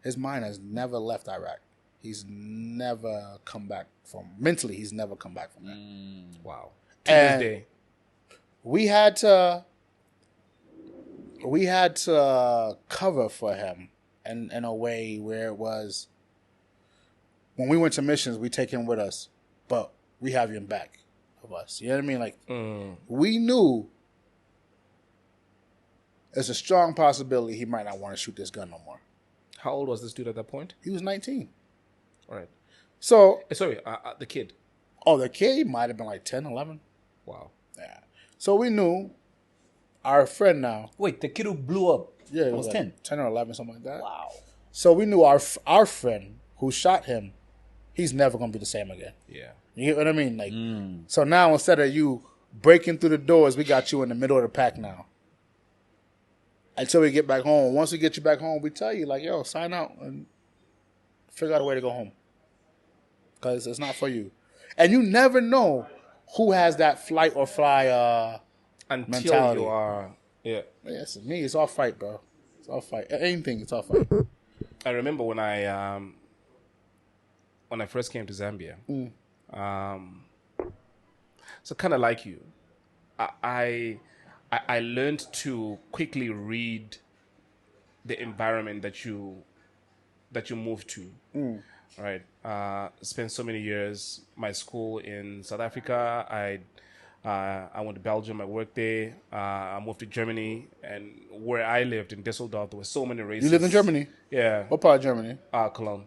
His mind has never left Iraq. He's never come back from, mentally, he's never come back from that. Wow. To this day. We had to cover for him in a way where it was, when we went to missions, we take him with us, but we have him back of us. You know what I mean? Like, we knew there's a strong possibility he might not want to shoot this gun no more. How old was this dude at that point? He was 19. All right. So, sorry, the kid. Oh, the kid might have been like 10, 11. Wow. Yeah. So we knew our friend now. Wait, the kid who blew up was like 10? 10 or 11, something like that. Wow. So we knew our friend who shot him, he's never going to be the same again. Yeah. You get what I mean? Like, so now instead of you breaking through the doors, we got you in the middle of the pack now. Until we get back home. Once we get you back home, we tell you, like, yo, sign out and figure out a way to go home. Because it's not for you. And you never know who has that flight or fly until mentality. You are, yeah. Yes, me, it's all fight, bro. It's all fight. Anything, it's all fight. I remember when I first came to Zambia. So kind of like you, I learned to quickly read the environment that you move to. Right. Spent so many years. My school in South Africa. I went to Belgium. I worked there. I moved to Germany, and where I lived in Düsseldorf, there were so many races. You lived in Germany? Yeah. What part of Germany? Cologne.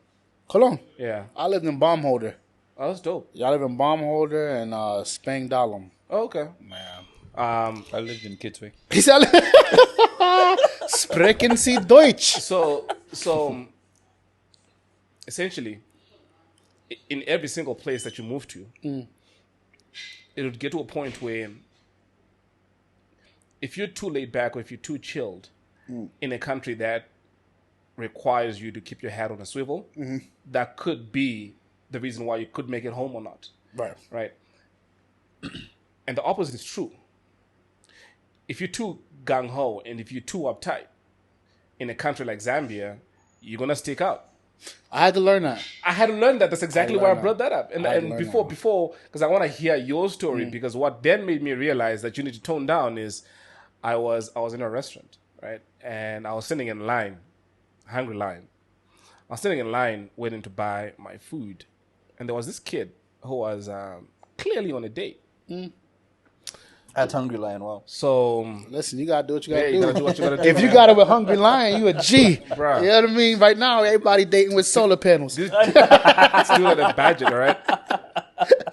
Cologne? Yeah. I lived in Baumholder. Oh, that's dope. Y'all live in Baumholder and Spangdahlem. Oh, okay. Man. I lived in Kitwe. He said, Sprechen Sie Deutsch. So essentially, in every single place that you move to, it would get to a point where if you're too laid back or if you're too chilled in a country that requires you to keep your head on a swivel, that could be the reason why you could make it home or not. Right. And the opposite is true. If you're too gung-ho and if you're too uptight in a country like Zambia, you're going to stick out. I had to learn that. I had to learn that. That's exactly why I brought that up. And before, because I want to hear your story, because what then made me realize that you need to tone down is I was in a restaurant, right? And I was sitting in line, hungry line. I was sitting in line waiting to buy my food. And there was this kid who was clearly on a date. At Hungry Lion, wow. So Listen, you gotta do what you gotta yeah, do. you gotta do what you gotta do. If you man. got it with Hungry Lion, you a G. Bruh. You know what I mean? Right now, everybody dating with solar panels. Let's do it at Badger, all right?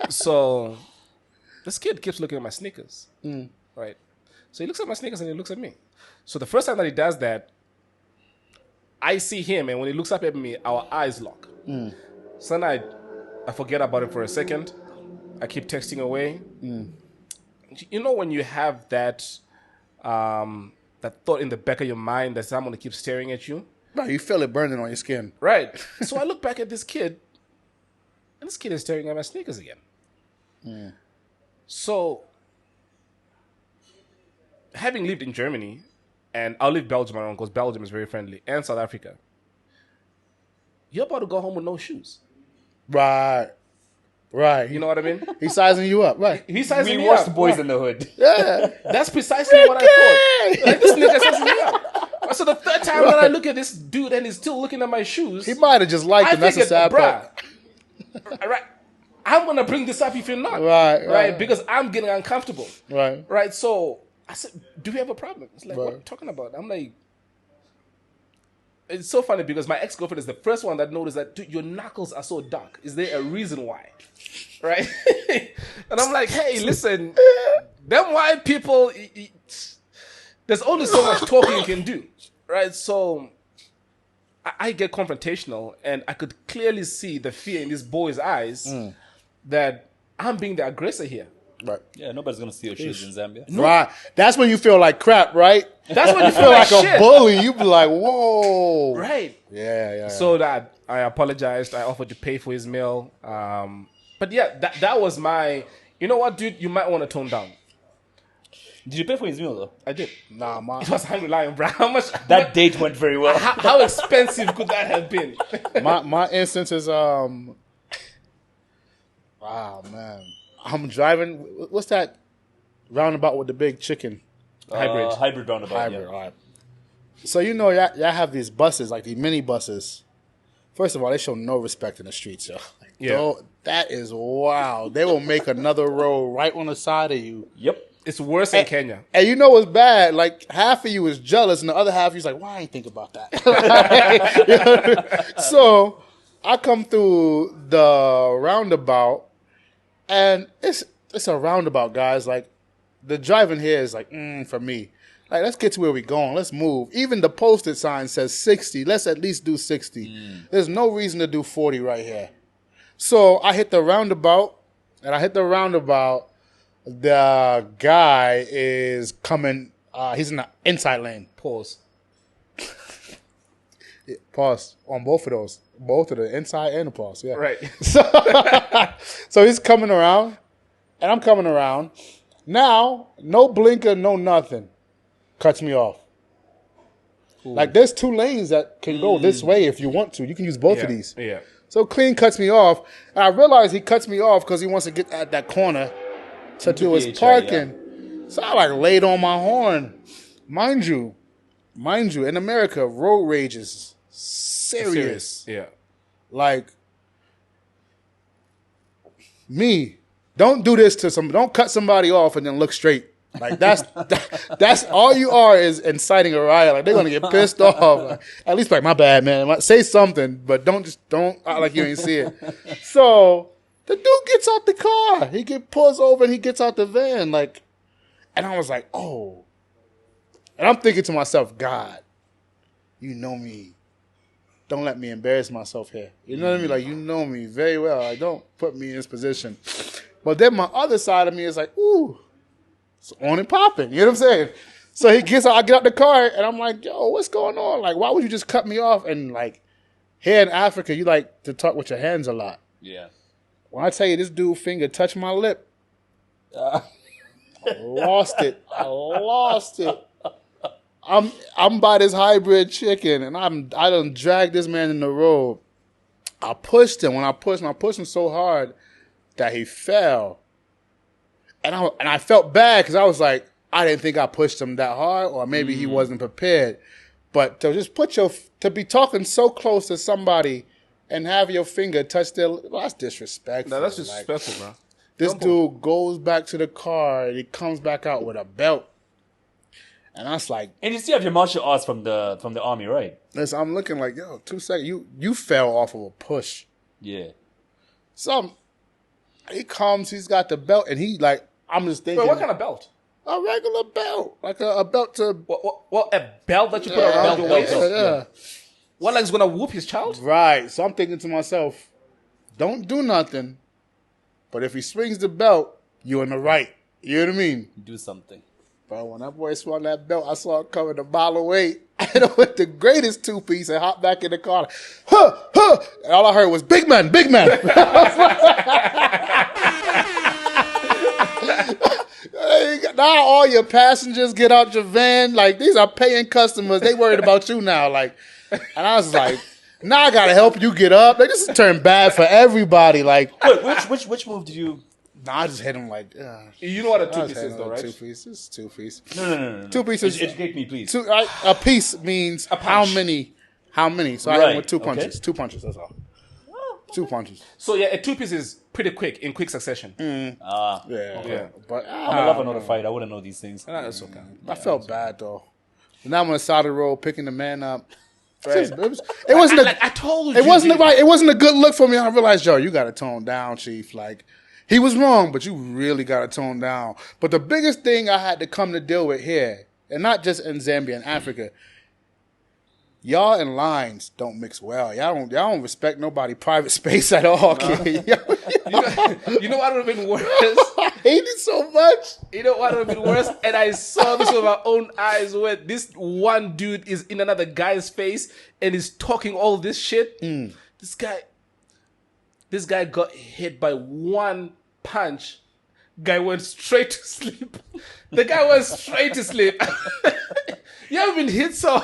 So this kid keeps looking at my sneakers, right? So he looks at my sneakers and he looks at me. So the first time that he does that, I see him, and when he looks up at me, our eyes lock. So then I forget about it for a second. I keep texting away. You know when you have that that thought in the back of your mind that someone keeps staring at you? Right, you feel it burning on your skin. Right. So I look back at this kid, and this kid is staring at my sneakers again. So, having lived in Germany, and I'll leave Belgium alone because Belgium is very friendly, and South Africa, you're about to go home with no shoes. Right. You know what I mean? He's sizing you up, right? He's sizing We me watched up. Boys in the Hood. Yeah. That's precisely what I thought. Like, this nigga sizing me up. So the third time that I look at this dude and he's still looking at my shoes, He might have just liked I him. That's a figured, sad part. bruh, right, I'm going to bring this up if you're not. Right. Because I'm getting uncomfortable. Right. Right, so I said, do we have a problem? It's like, what are you Right. talking about? I'm like, it's so funny because my ex-girlfriend is the first one that noticed that, dude, your knuckles are so dark. Is there a reason why? Right? And I'm like, hey, listen, them white people, there's only so much talking you can do. Right? So I get confrontational, and I could clearly see the fear in this boy's eyes that I'm being the aggressor here. Right. Yeah, nobody's gonna steal shoes in Zambia. Right. That's when you feel like crap, right? That's when you Feel feel like like shit. a bully. You be like, whoa. Right. Yeah. So that I apologized. I offered to pay for his meal. But yeah, that was my. You know what, dude? You might want to tone down. Did you pay for his meal though? I did. Nah, It was Hungry Lion, bro. How much? That date went very well. How expensive could that have been? my instance is wow, man. I'm driving. What's that roundabout with the big chicken? Hybrid roundabout. Hybrid. Yeah. All right. So y'all have these buses, like these mini buses. First of all, they show no respect in the streets, yo. Like, Yeah. that is wild. They will make another road right on the side of you. Yep. It's worse in Kenya. And you know what's bad? Like, half of you is jealous, and the other half of you's like, why I ain't think about that? You know what I mean? So I come through the roundabout, and it's a roundabout, guys. Like, the driving here is like, for me. Like, let's get to where we're going. Let's move. Even the posted sign says 60. Let's at least do 60. There's no reason to do 40 right here. So I hit the roundabout, the guy is coming. He's in the inside lane. Pause. Pause on both of those. Both of the inside and the pause. Yeah. Right. So he's coming around, and I'm coming around. Now, no blinker, no nothing. Cuts me off. Ooh. Like, there's two lanes that can go this way if you want to. You can use both of these. Yeah. So Clean cuts me off. And I realize he cuts me off because he wants to get at that corner to do his PHI, parking. So I laid on my horn. Mind you, in America, road rage is serious. Yeah. Like, don't do this to don't cut somebody off and then look straight. Like, that's all you are is inciting a riot. Like, they're gonna get pissed off. Like, at least like, my bad, man. Say something, but don't act like you ain't see it. So the dude gets out the car. He pulls over and he gets out the van. Like, and I was like, oh. And I'm thinking to myself, God, you know me. Don't let me embarrass myself here. You know what I mean? Like, you know me very well. Like, don't put me in this position. But then my other side of me is like, ooh. It's on and popping. You know what I'm saying? So he gets out, I get out the car, and I'm like, yo, what's going on? Like, why would you just cut me off? And, like, here in Africa, you like to talk with your hands a lot. Yeah. When I tell you this dude finger touched my lip, I lost it. I'm by this hybrid chicken, and I done dragged this man in the road. I pushed him. I pushed him so hard that he fell. And I felt bad because I was like, I didn't think I pushed him that hard, or maybe he wasn't prepared. But to just to be talking so close to somebody and have your finger touch their, well, that's disrespectful. No, that's disrespectful, bro. This dude goes back to the car and he comes back out with a belt. And I was like, And you still have your martial arts from the army, right? listen, I'm looking like, yo, 2 seconds. You fell off of a push. Yeah. So he comes, he's got the belt, and he like, I'm just thinking. Wait, what kind of belt? A regular belt. Like a belt to. What a belt that you put around your waist? Yeah. What, like, is gonna whoop his child? Right. So I'm thinking to myself, don't do nothing. But if he swings the belt, you're in the right. You know what I mean? Do something. Bro, when that boy swung that belt, I saw it coming a mile away. And it was the greatest 2-piece and hopped back in the car. Huh, huh. And all I heard was, big man, big man. Now all your passengers get out your van. Like, these are paying customers. They worried about you now. Like, and I was like, now I got to help you get up. Like, this has turned bad for everybody. Like, Wait, which move did you... I just hit him like, You know what a 2-piece is, though, right? 2-piece. It's 2-piece. No. 2 pieces. Educate me, please. A piece means how many. So I hit him with 2 punches. Okay. 2 punches, that's all. 2 punches. So, yeah, a 2-piece is pretty quick, in quick succession. Yeah. But I'm a lover, not a fight. I wouldn't know these things. That's okay. I felt bad, though. And I'm on the side of the road picking the man up. It wasn't I told It you. wasn't dude. right. It wasn't a good look for me. I realized, yo, you got to tone down, Chief. Like, he was wrong, but you really got to tone down. But the biggest thing I had to come to deal with here, and not just in Zambia and Africa, y'all in lines don't mix well. Y'all don't respect nobody private space at all. Kid. You know what would have been worse? I hate it so much. You know what would have been worse? And I saw this with my own eyes where this one dude is in another guy's face and is talking all this shit. This guy got hit by one punch. Guy went straight to sleep. The guy went straight to sleep. You haven't been hit so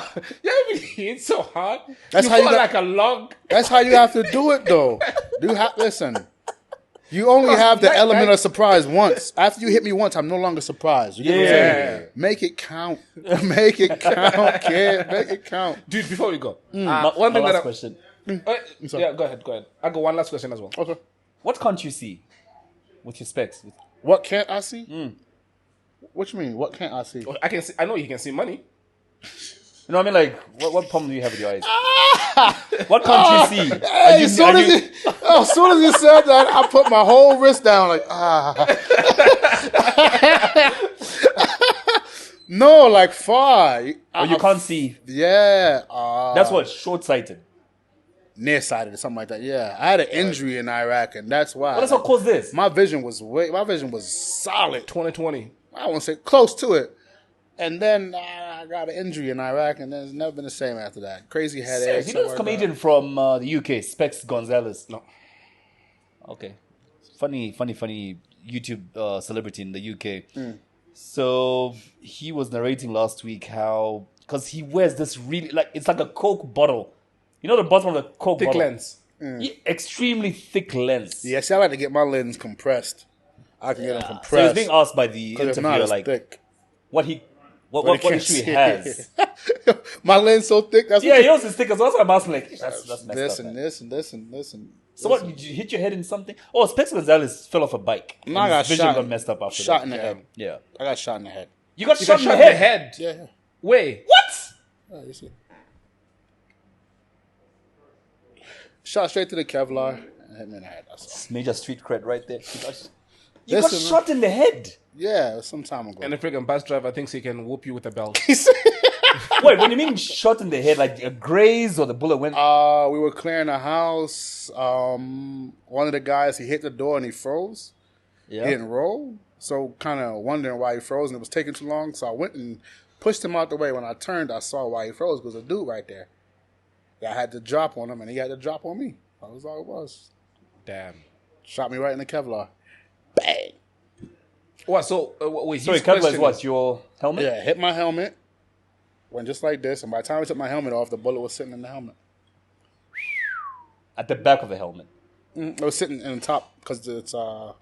hard. That's you how you fall got- like a log. That's how you have to do it, though. Listen. You only have the element of surprise once. After you hit me once, I'm no longer surprised. You get what I'm saying? Make it count. Make it count, kid. Make it count. Dude, before we go, One thing last question. Yeah, go ahead. I got one last question as well. Okay. What can't you see with your specs? What can't I see? What you mean? What can't I see? I can see. I know you can see money. You know what I mean? Like, what problem do you have with your eyes? What can't you see? Hey, as soon as you said that, I put my whole wrist down like, No, like far. Or you can't see. Yeah. That's what, short-sighted. Nearsighted or something like that. Yeah. I had an injury in Iraq, and that's why. Well, that's what caused this. My vision was solid. 2020. I won't say close to it. And then I got an injury in Iraq, and then it's never been the same after that. Crazy headaches. You know this comedian from the UK, Specs Gonzalez? No. Okay. Funny YouTube celebrity in the UK. So he was narrating last week how, because he wears this really, like, it's like a Coke bottle. You know the bottom of the Coke Thick bottle? lens. Yeah, extremely thick lens. Yeah, see, I like to get my lens compressed. I can get them So compressed. he's being asked by the 'Cause it's not interviewer, as like, thick. what can't issue he see has. My lens so thick. That's Yeah, what yours is thick as well. So I'm asking, like, that's messed up. Man. Listen. So what, did you hit your head in something? Oh, Specs Gonzalez fell off a bike. No, I And got his vision shot. got messed up after Shot that. in the head. Yeah. I got shot in the head. You got You shot got in shot the in the head? head. Yeah. Wait. What? Oh, you see. Shot straight to the Kevlar and hit me in the head. That's all. Major street cred right there. You got Listen, shot in the head. Yeah, it was some time ago. And the freaking bus driver thinks he can whoop you with a belt. Wait, when you mean shot in the head, like a graze or the bullet went? We were clearing a house. One of the guys, he hit the door and he froze. Yeah. He didn't roll. So kind of wondering why he froze and it was taking too long. So I went and pushed him out the way. When I turned, I saw why he froze because a dude right there. I had to drop on him and he had to drop on me. That was all it was. Damn. Shot me right in the Kevlar. Bang. What? So wait. Sorry, his Kevlar is question what? Your helmet? Yeah, hit my helmet. Went just like this. And by the time I took my helmet off, the bullet was sitting in the helmet. At the back of the helmet. It was sitting in the top because it's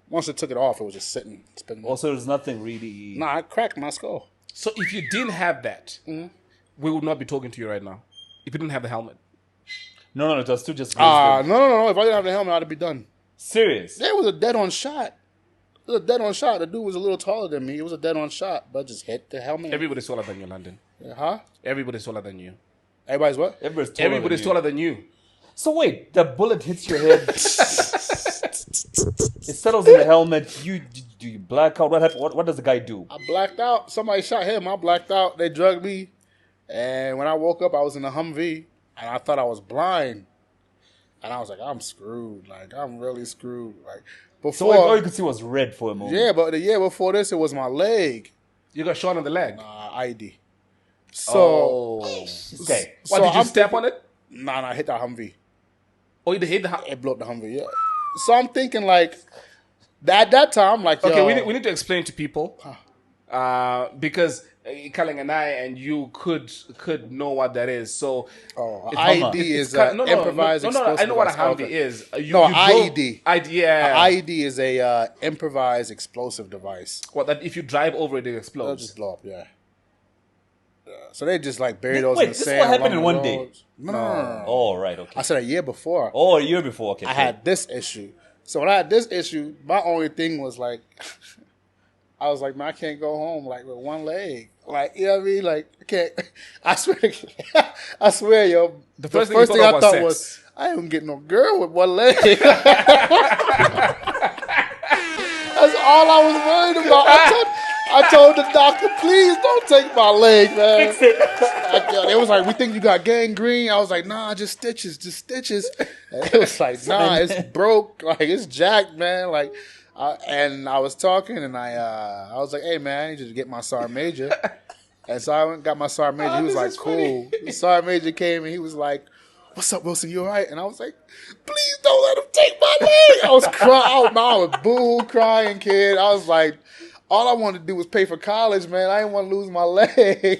once they took it off, it was just sitting. Spinning. Also, there's nothing really. Nah, I cracked my skull. So if you didn't have that, we would not be talking to you right now. If you didn't have the helmet. No, it was still just. No. If I didn't have the helmet, I'd be done. Serious? Yeah, it was a dead-on shot. It was a dead-on shot. The dude was a little taller than me. It was a dead-on shot, but just hit the helmet. Everybody's taller than you, London. Huh? Everybody's taller than you. Everybody's what? Everybody's taller than you. So wait, the bullet hits your head. It settles in the helmet. Do you black out? What happened? What does the guy do? I blacked out. Somebody shot him. I blacked out. They drugged me. And when I woke up, I was in a Humvee. And I thought I was blind. And I was like, I'm screwed. Like, I'm really screwed. Like, before. So all you could see was red for a moment. Yeah, but the year before this, it was my leg. You got shot on the leg? ID. So. Okay. What, did you step on it? Nah, I hit that Humvee. Oh, you hit the It blew up the Humvee, yeah. So I'm thinking, like, at that time, like, okay, yo, we need to explain to people. Because Kaling and I and you could know what that is. So IED is improvised explosive. I know what a device. Humvee is. IED. Yeah. IED is a improvised explosive device. What, that if you drive over it, it It'll explodes? just blow up, yeah. So they just like bury those Wait, in the this is sand. what happened along in the one day? roads. No. Oh, right, okay. I said a year before. Oh, a year before, okay. I had this issue. So when I had this issue, my only thing was like, I was like, man, I can't go home like with one leg. Like, you know what I mean? Like, I can't. I swear, yo. The first thing I thought was, I ain't getting no girl with one leg. That's all I was worried about. I told the doctor, please don't take my leg, man. Fix it. It was like, we think you got gangrene. I was like, nah, just stitches. And it was like, nah, it's broke. Like, it's jacked, man. Like, and I was talking, and I was like, hey, man, I need you to get my Sergeant Major. And so I went and got my Sergeant Major. He was like, cool. The Sergeant Major came, and he was like, what's up, Wilson? You all right? And I was like, please don't let him take my leg. I was crying. I was boo crying, kid. I was like, all I wanted to do was pay for college, man. I didn't want to lose my leg.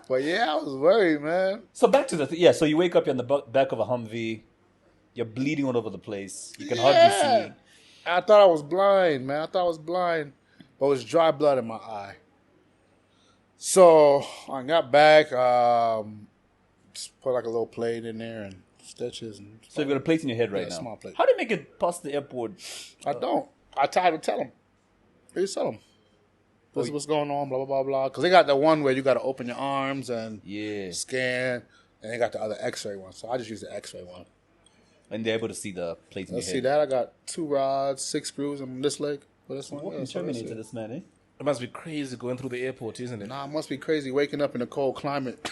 But yeah, I was worried, man. So back to the so you wake up, you're in the back of a Humvee, you're bleeding all over the place, you can hardly see. I thought I was blind, man. But it was dry blood in my eye. So I got back, just put like a little plate in there and stitches. And So you've got a plate in your head right now. Small plate. How do you make it past the airport? I don't. I tried to tell them. They just tell them. This is what's going on, blah, blah, blah, blah. Because they got the one where you got to open your arms and scan. And they got the other x-ray one. So I just use the x-ray one. And they're able to see the plate in your head. See that? I got 2 rods, 6 screws on this leg. For this one. What Terminator this man, eh? It must be crazy going through the airport, isn't it? Nah, it must be crazy waking up in a cold climate.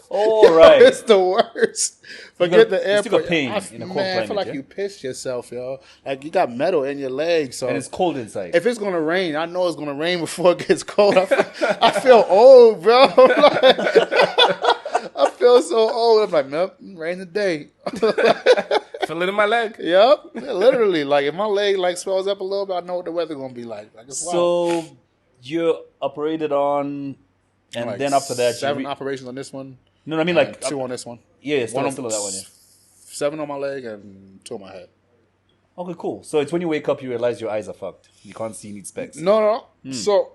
All right. It's the worst. Forget the airport. You still got pain in a cold climate, I feel like you pissed yourself, yo. Like you got metal in your legs, so and it's cold inside. If it's gonna rain, I know it's gonna rain before it gets cold. I feel old, bro. I feel so old. I'm like, nope, rain today. Feel it in my leg. Yep, literally. Like if my leg like swells up a little bit, I know what the weather gonna be like. It's wild. So you're operated on, and like then after that, 7 operations on this one. No, I mean like 2 on this one. Yeah, still on that one. Yeah. 7 on my leg and 2 on my head. Okay, cool. So it's when you wake up, you realize your eyes are fucked. You can't see, you need specs. No. So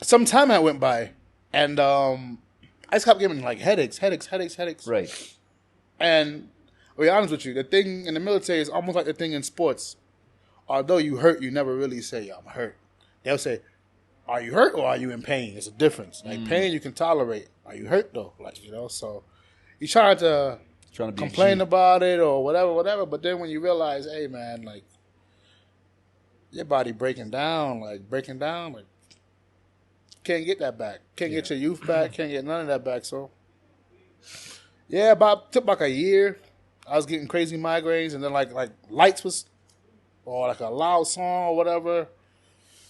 some time had went by, and I just kept getting like headaches. Right. And I'll be honest with you, the thing in the military is almost like the thing in sports. Although you hurt, you never really say, I'm hurt. They'll say, are you hurt or are you in pain? There's a difference. Like pain you can tolerate. Are you hurt though? Like, you know, so you try to complain about it or whatever. But then when you realize, hey man, like your body breaking down, like can't get that back. Can't get your youth back. Can't get none of that back. So yeah, took about a year. I was getting crazy migraines, and then like lights was, or like a loud song or whatever,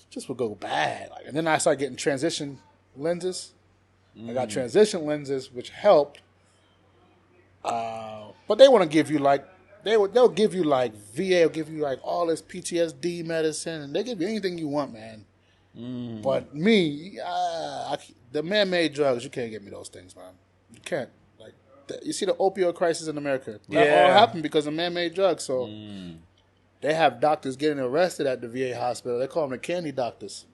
just would go bad. Like, and then I started getting transition lenses. I got transition lenses, which helped. But they want to give you like they'll give you like VA will give you like all this PTSD medicine, and they give you anything you want, man. But me, the man-made drugs, you can't get me those things, man. You can't. Like You see the opioid crisis in America. That all happened because of man-made drugs. So they have doctors getting arrested at the VA hospital. They call them the candy doctors.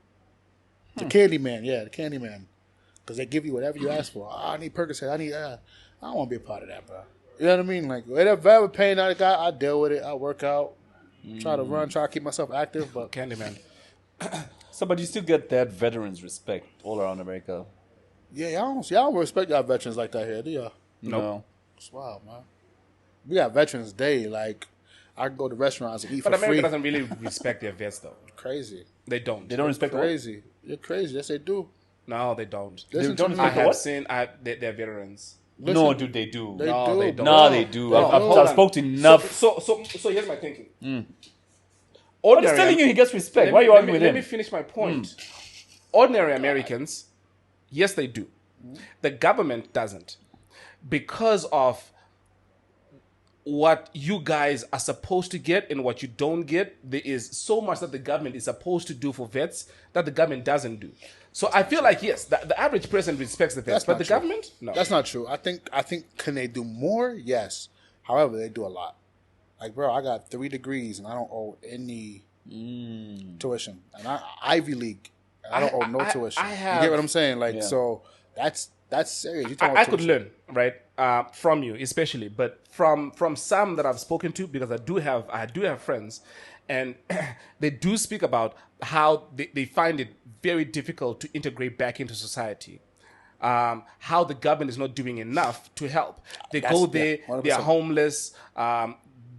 The candy man, the candy man. Because they give you whatever you ask for. I need Percocet. I don't want to be a part of that, bro. You know what I mean? Like, whatever pain I got, I deal with it. I work out. Try to run. Try to keep myself active. But candy man. So, but you still get that veterans respect all around America. Yeah, y'all don't respect y'all veterans like that here, do y'all? No. It's wild, man. We got Veterans Day. Like, I can go to restaurants and eat But for America free. doesn't really respect their vets, though. Crazy. They don't. They don't respect what? Crazy. You're crazy. Yes, they do. No, they don't. Listen don't to me. I respect have what? seen they're veterans. Listen. No, dude, they do. They No, do. they don't. No, they do. Hold I've on. spoken to enough. So here's my thinking. But he's telling you he gets respect. Let Why are me- you let arguing me- with Let him? me finish my point. Ordinary Americans, yes, they do. The government doesn't. Because of what you guys are supposed to get and what you don't get, there is so much that the government is supposed to do for vets that the government doesn't do. So I feel like, yes, the average person respects the vets, That's but not the true. government, no. That's not true. I think can they do more? Yes. However, they do a lot. Like, bro, I got 3 degrees and I don't owe any tuition. And Ivy League, and I don't owe no tuition. I You have- get what I'm saying? Like, Yeah. so that's serious. You talking I about could tuition. learn, right, from you, especially, but from some that I've spoken to, because I do have friends, and they do speak about how they find it very difficult to integrate back into society. How the government is not doing enough to help. They go there, 100%. they are homeless,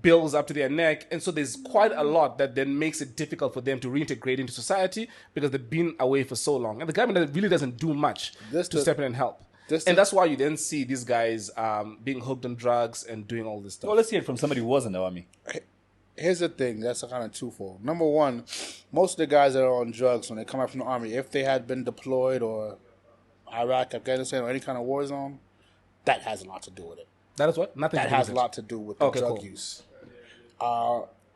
bills up to their neck, and so there's quite a lot that then makes it difficult for them to reintegrate into society because they've been away for so long, and the government really doesn't do much to step in and help. And that's why you then see these guys being hooked on drugs and doing all this stuff. Well, let's hear it from somebody who was in the army. Here's the thing. That's kind of twofold. Number one, most of the guys that are on drugs when they come out from the army, if they had been deployed or Iraq, Afghanistan, or any kind of war zone, that has a lot to do with it. That is what? Nothing That to do has with a it. lot to do with the drug cool. use. A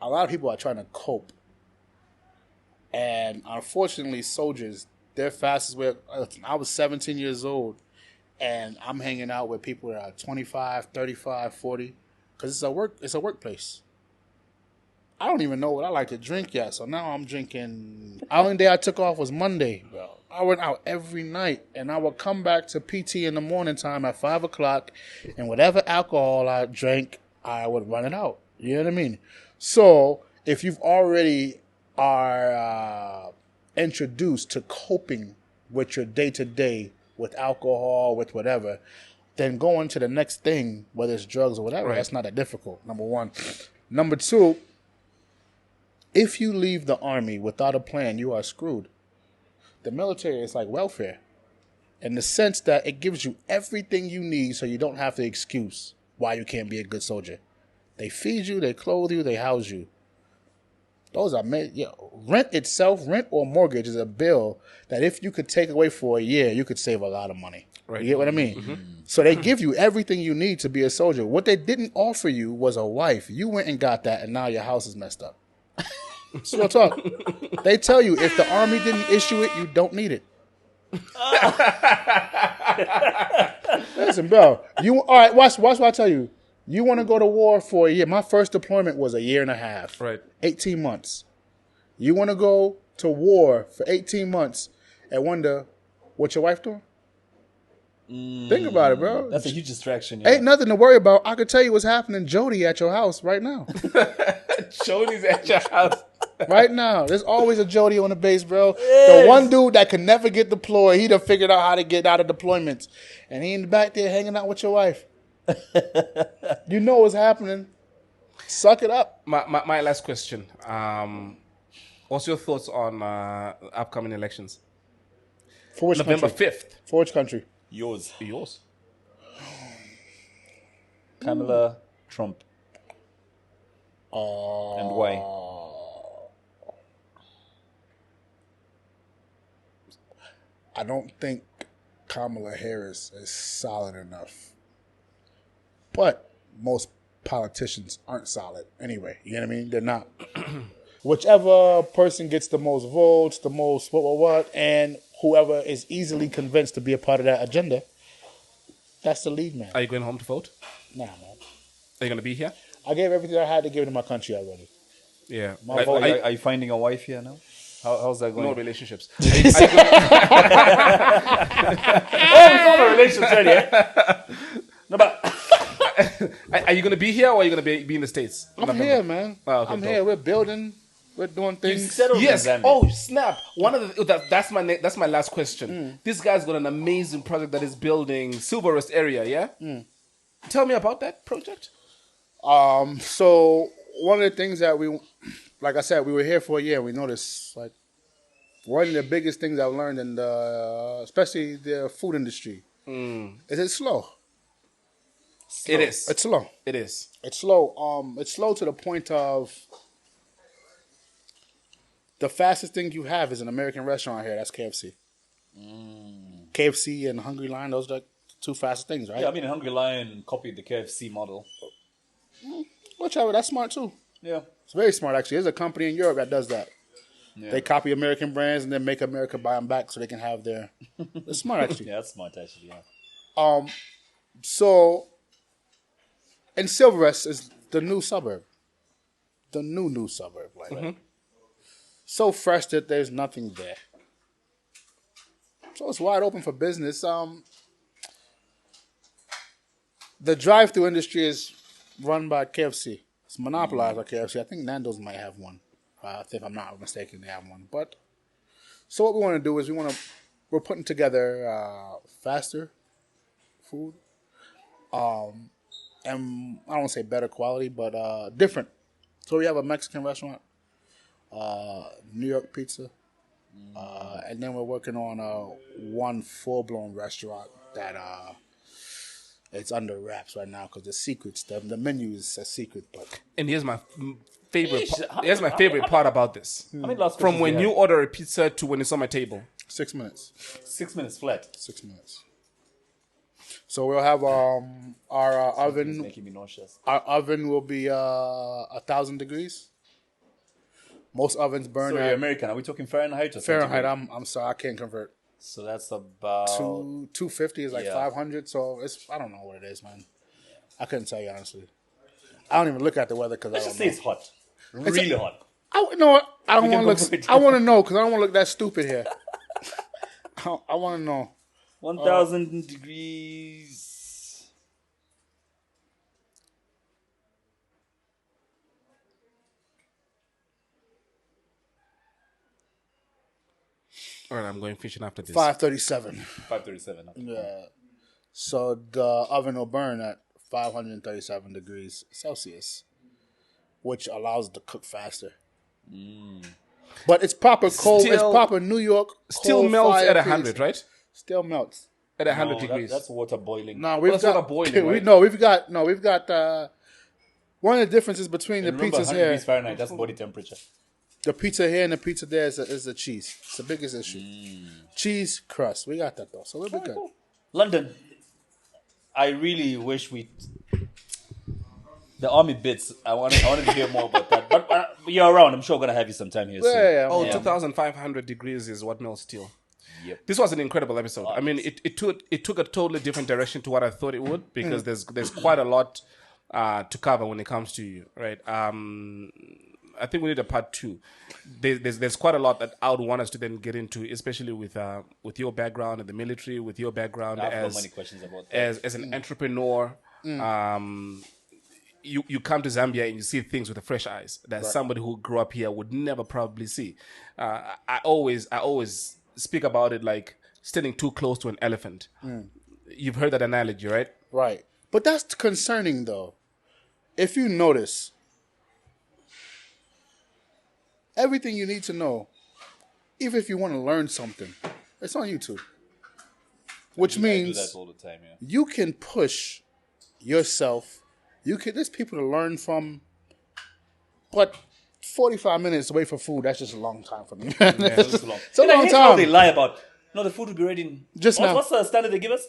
lot of people are trying to cope. And unfortunately, soldiers, their fastest way. I was 17 years old, and I'm hanging out with people that are 25, 35, 40, because it's a workplace. I don't even know what I like to drink yet, so now I'm drinking. The only day I took off was Monday, bro. I went out every night, and I would come back to PT in the morning time at 5 o'clock, and whatever alcohol I drank, I would run it out. You know what I mean? So if you've already are introduced to coping with your day-to-day, with alcohol, with whatever, then going to the next thing, whether it's drugs or whatever, that's not that difficult, number one. Number two, if you leave the army without a plan, you are screwed. The military is like welfare in the sense that it gives you everything you need so you don't have the excuse why you can't be a good soldier. They feed you, they clothe you, they house you. Those are rent itself, rent or mortgage is a bill that if you could take away for a year, you could save a lot of money. Right. You get what I mean? Mm-hmm. So they give you everything you need to be a soldier. What they didn't offer you was a wife. You went and got that, and now your house is messed up. So no talk. They tell you if the army didn't issue it, you don't need it. Listen, bro. All right, watch what I tell you. You want to go to war for a year. My first deployment was a year and a half. Right. 18 months. You want to go to war for 18 months and wonder what your wife doing? Think about it, bro. That's a huge distraction. Yeah. Ain't nothing to worry about. I could tell you what's happening, Jody, at your house right now. Jody's at your house. Right now. There's always a Jody on the base, bro. The one dude that can never get deployed, he done figured out how to get out of deployments. And he in the back there hanging out with your wife. You know what's happening. Suck it up. My last question. What's your thoughts on upcoming elections? For which November country? 5th. For which country? Yours. Yours. Kamala, Trump. And why? I don't think Kamala Harris is solid enough. But most politicians aren't solid anyway. You know what I mean? They're not. Whichever person gets the most votes, the most what, and whoever is easily convinced to be a part of that agenda, That's the lead man. Are you going home to vote? Nah, man. Are you going to be here? I gave everything I had to give to my country already. Yeah. My vote. Are you finding a wife here now? How's that going? No relationships. Oh, it's not a relationship already, eh? No, but Are you going to be here or are you going to be in the States? I'm here, man. Oh, okay, I'm dope. here. We're building. We're doing you things. settled Yes. in Zambia. Oh, snap. One of the that's my last question. This guy's got an amazing project that is building Silver Rest area. Yeah. Tell me about that project. So one of the things that like I said, we were here for a year. We noticed like one of the biggest things I've learned in especially the food industry, is it's slow. It is. It's slow. It is. It's slow. It's slow to the point of the fastest thing you have is an American restaurant here. That's KFC. KFC and Hungry Lion. Those are the two fastest things, right? Yeah, I mean, Hungry Lion copied the KFC model. Whichever. That's smart too. Yeah. It's very smart, actually. There's a company in Europe that does that. Yeah. They copy American brands and then make America buy them back so they can have their... It's smart, actually. Yeah, that's smart, actually, yeah. So, and Silver Rest is the new suburb. The new suburb. Like, so fresh that there's nothing there. So it's wide open for business. The drive-through industry is run by KFC. It's monopolized by KFC. I think Nando's might have one. If I'm not mistaken, they have one. But so what we want to do is we're putting together faster food, and I don't want to say better quality, but different. So we have a Mexican restaurant, New York pizza, and then we're working on one full-blown restaurant that it's under wraps right now because the secrets, the menu is a secret. But And here's my favorite. Yeesh, Here's my favorite part about this. How many last From questions when do you have? order a pizza to when it's on my table. 6 minutes. 6 minutes flat. 6 minutes. So we'll have our It's oven. making me nauseous. Our oven will be 1,000 degrees. Most ovens burn So you're at American. Are we talking Fahrenheit or Fahrenheit. centigrade? I'm sorry, I can't convert. So that's about... 250 is like Yeah. 500. So I don't know what it is, man. I couldn't tell you honestly. I don't even look at the weather because I Let's don't just know. say it's hot. Really hot. You know what? I don't We want can to convert look. it. I want to know because I don't want to look that stupid here. I want to know. 1,000 degrees. All right, I'm going fishing after this. 537. 537. Okay. Yeah. So the oven will burn at 537 degrees Celsius, which allows it to cook faster. But it's proper cold. It's Still- proper New York. Still coal melts fire at piece. 100, right? Still melts. At 100 No, degrees. that's water boiling. No, we've that's got what a boiling, right? We've got one of the differences between And the remember, pizzas 100 here. degrees Fahrenheit, that's body temperature. The pizza here and the pizza there is the cheese. It's the biggest issue. Cheese crust. We got that though, so we'll be good. London, I really wish the army bits. I wanted to hear more about that. But you're around. I'm sure I'm gonna have you sometime here soon. Yeah. Oh, yeah. 2,500 degrees is what melts steel. Yep. This was an incredible episode. I mean, it took a totally different direction to what I thought it would because there's quite a lot to cover when it comes to you, right? I think we need a part 2. There's quite a lot that I would want us to then get into, especially with your background in the military, with your background I've got as many questions about that. as an entrepreneur. You come to Zambia and you see things with fresh eyes that somebody who grew up here would never probably see. I always speak about it like standing too close to an elephant. You've heard that analogy, right? Right. But that's concerning though. If you notice, everything you need to know, even if you want to learn something, it's on YouTube. Which I do means that all the time. Yeah. you can push yourself. There's people to learn from, but 45 minutes away from food, that's just a long time for me. It's just long. It's a And I long hate how time. they lie about. No, the food will be ready in Just now. What's the standard they give us?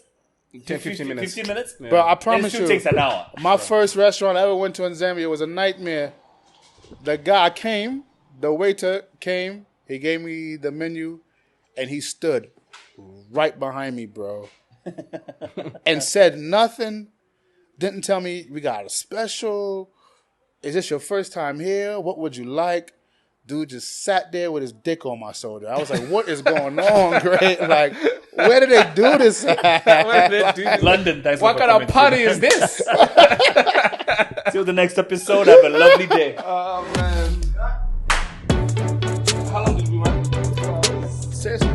10, 15 minutes. 15 minutes. But I And it promise still you, takes an hour. my first restaurant I ever went to in Zambia was a nightmare. The guy came, the waiter came, he gave me the menu, and he stood right behind me, bro. and said nothing. Didn't tell me we got a special. Is this your first time here? What would you like? Dude just sat there with his dick on my shoulder. I was like, what is going on, Greg? Like, where did they do this at? London, thanks What for kind of party is this? Till the next episode. Have a lovely day. Oh, man. How long did we run? Seriously.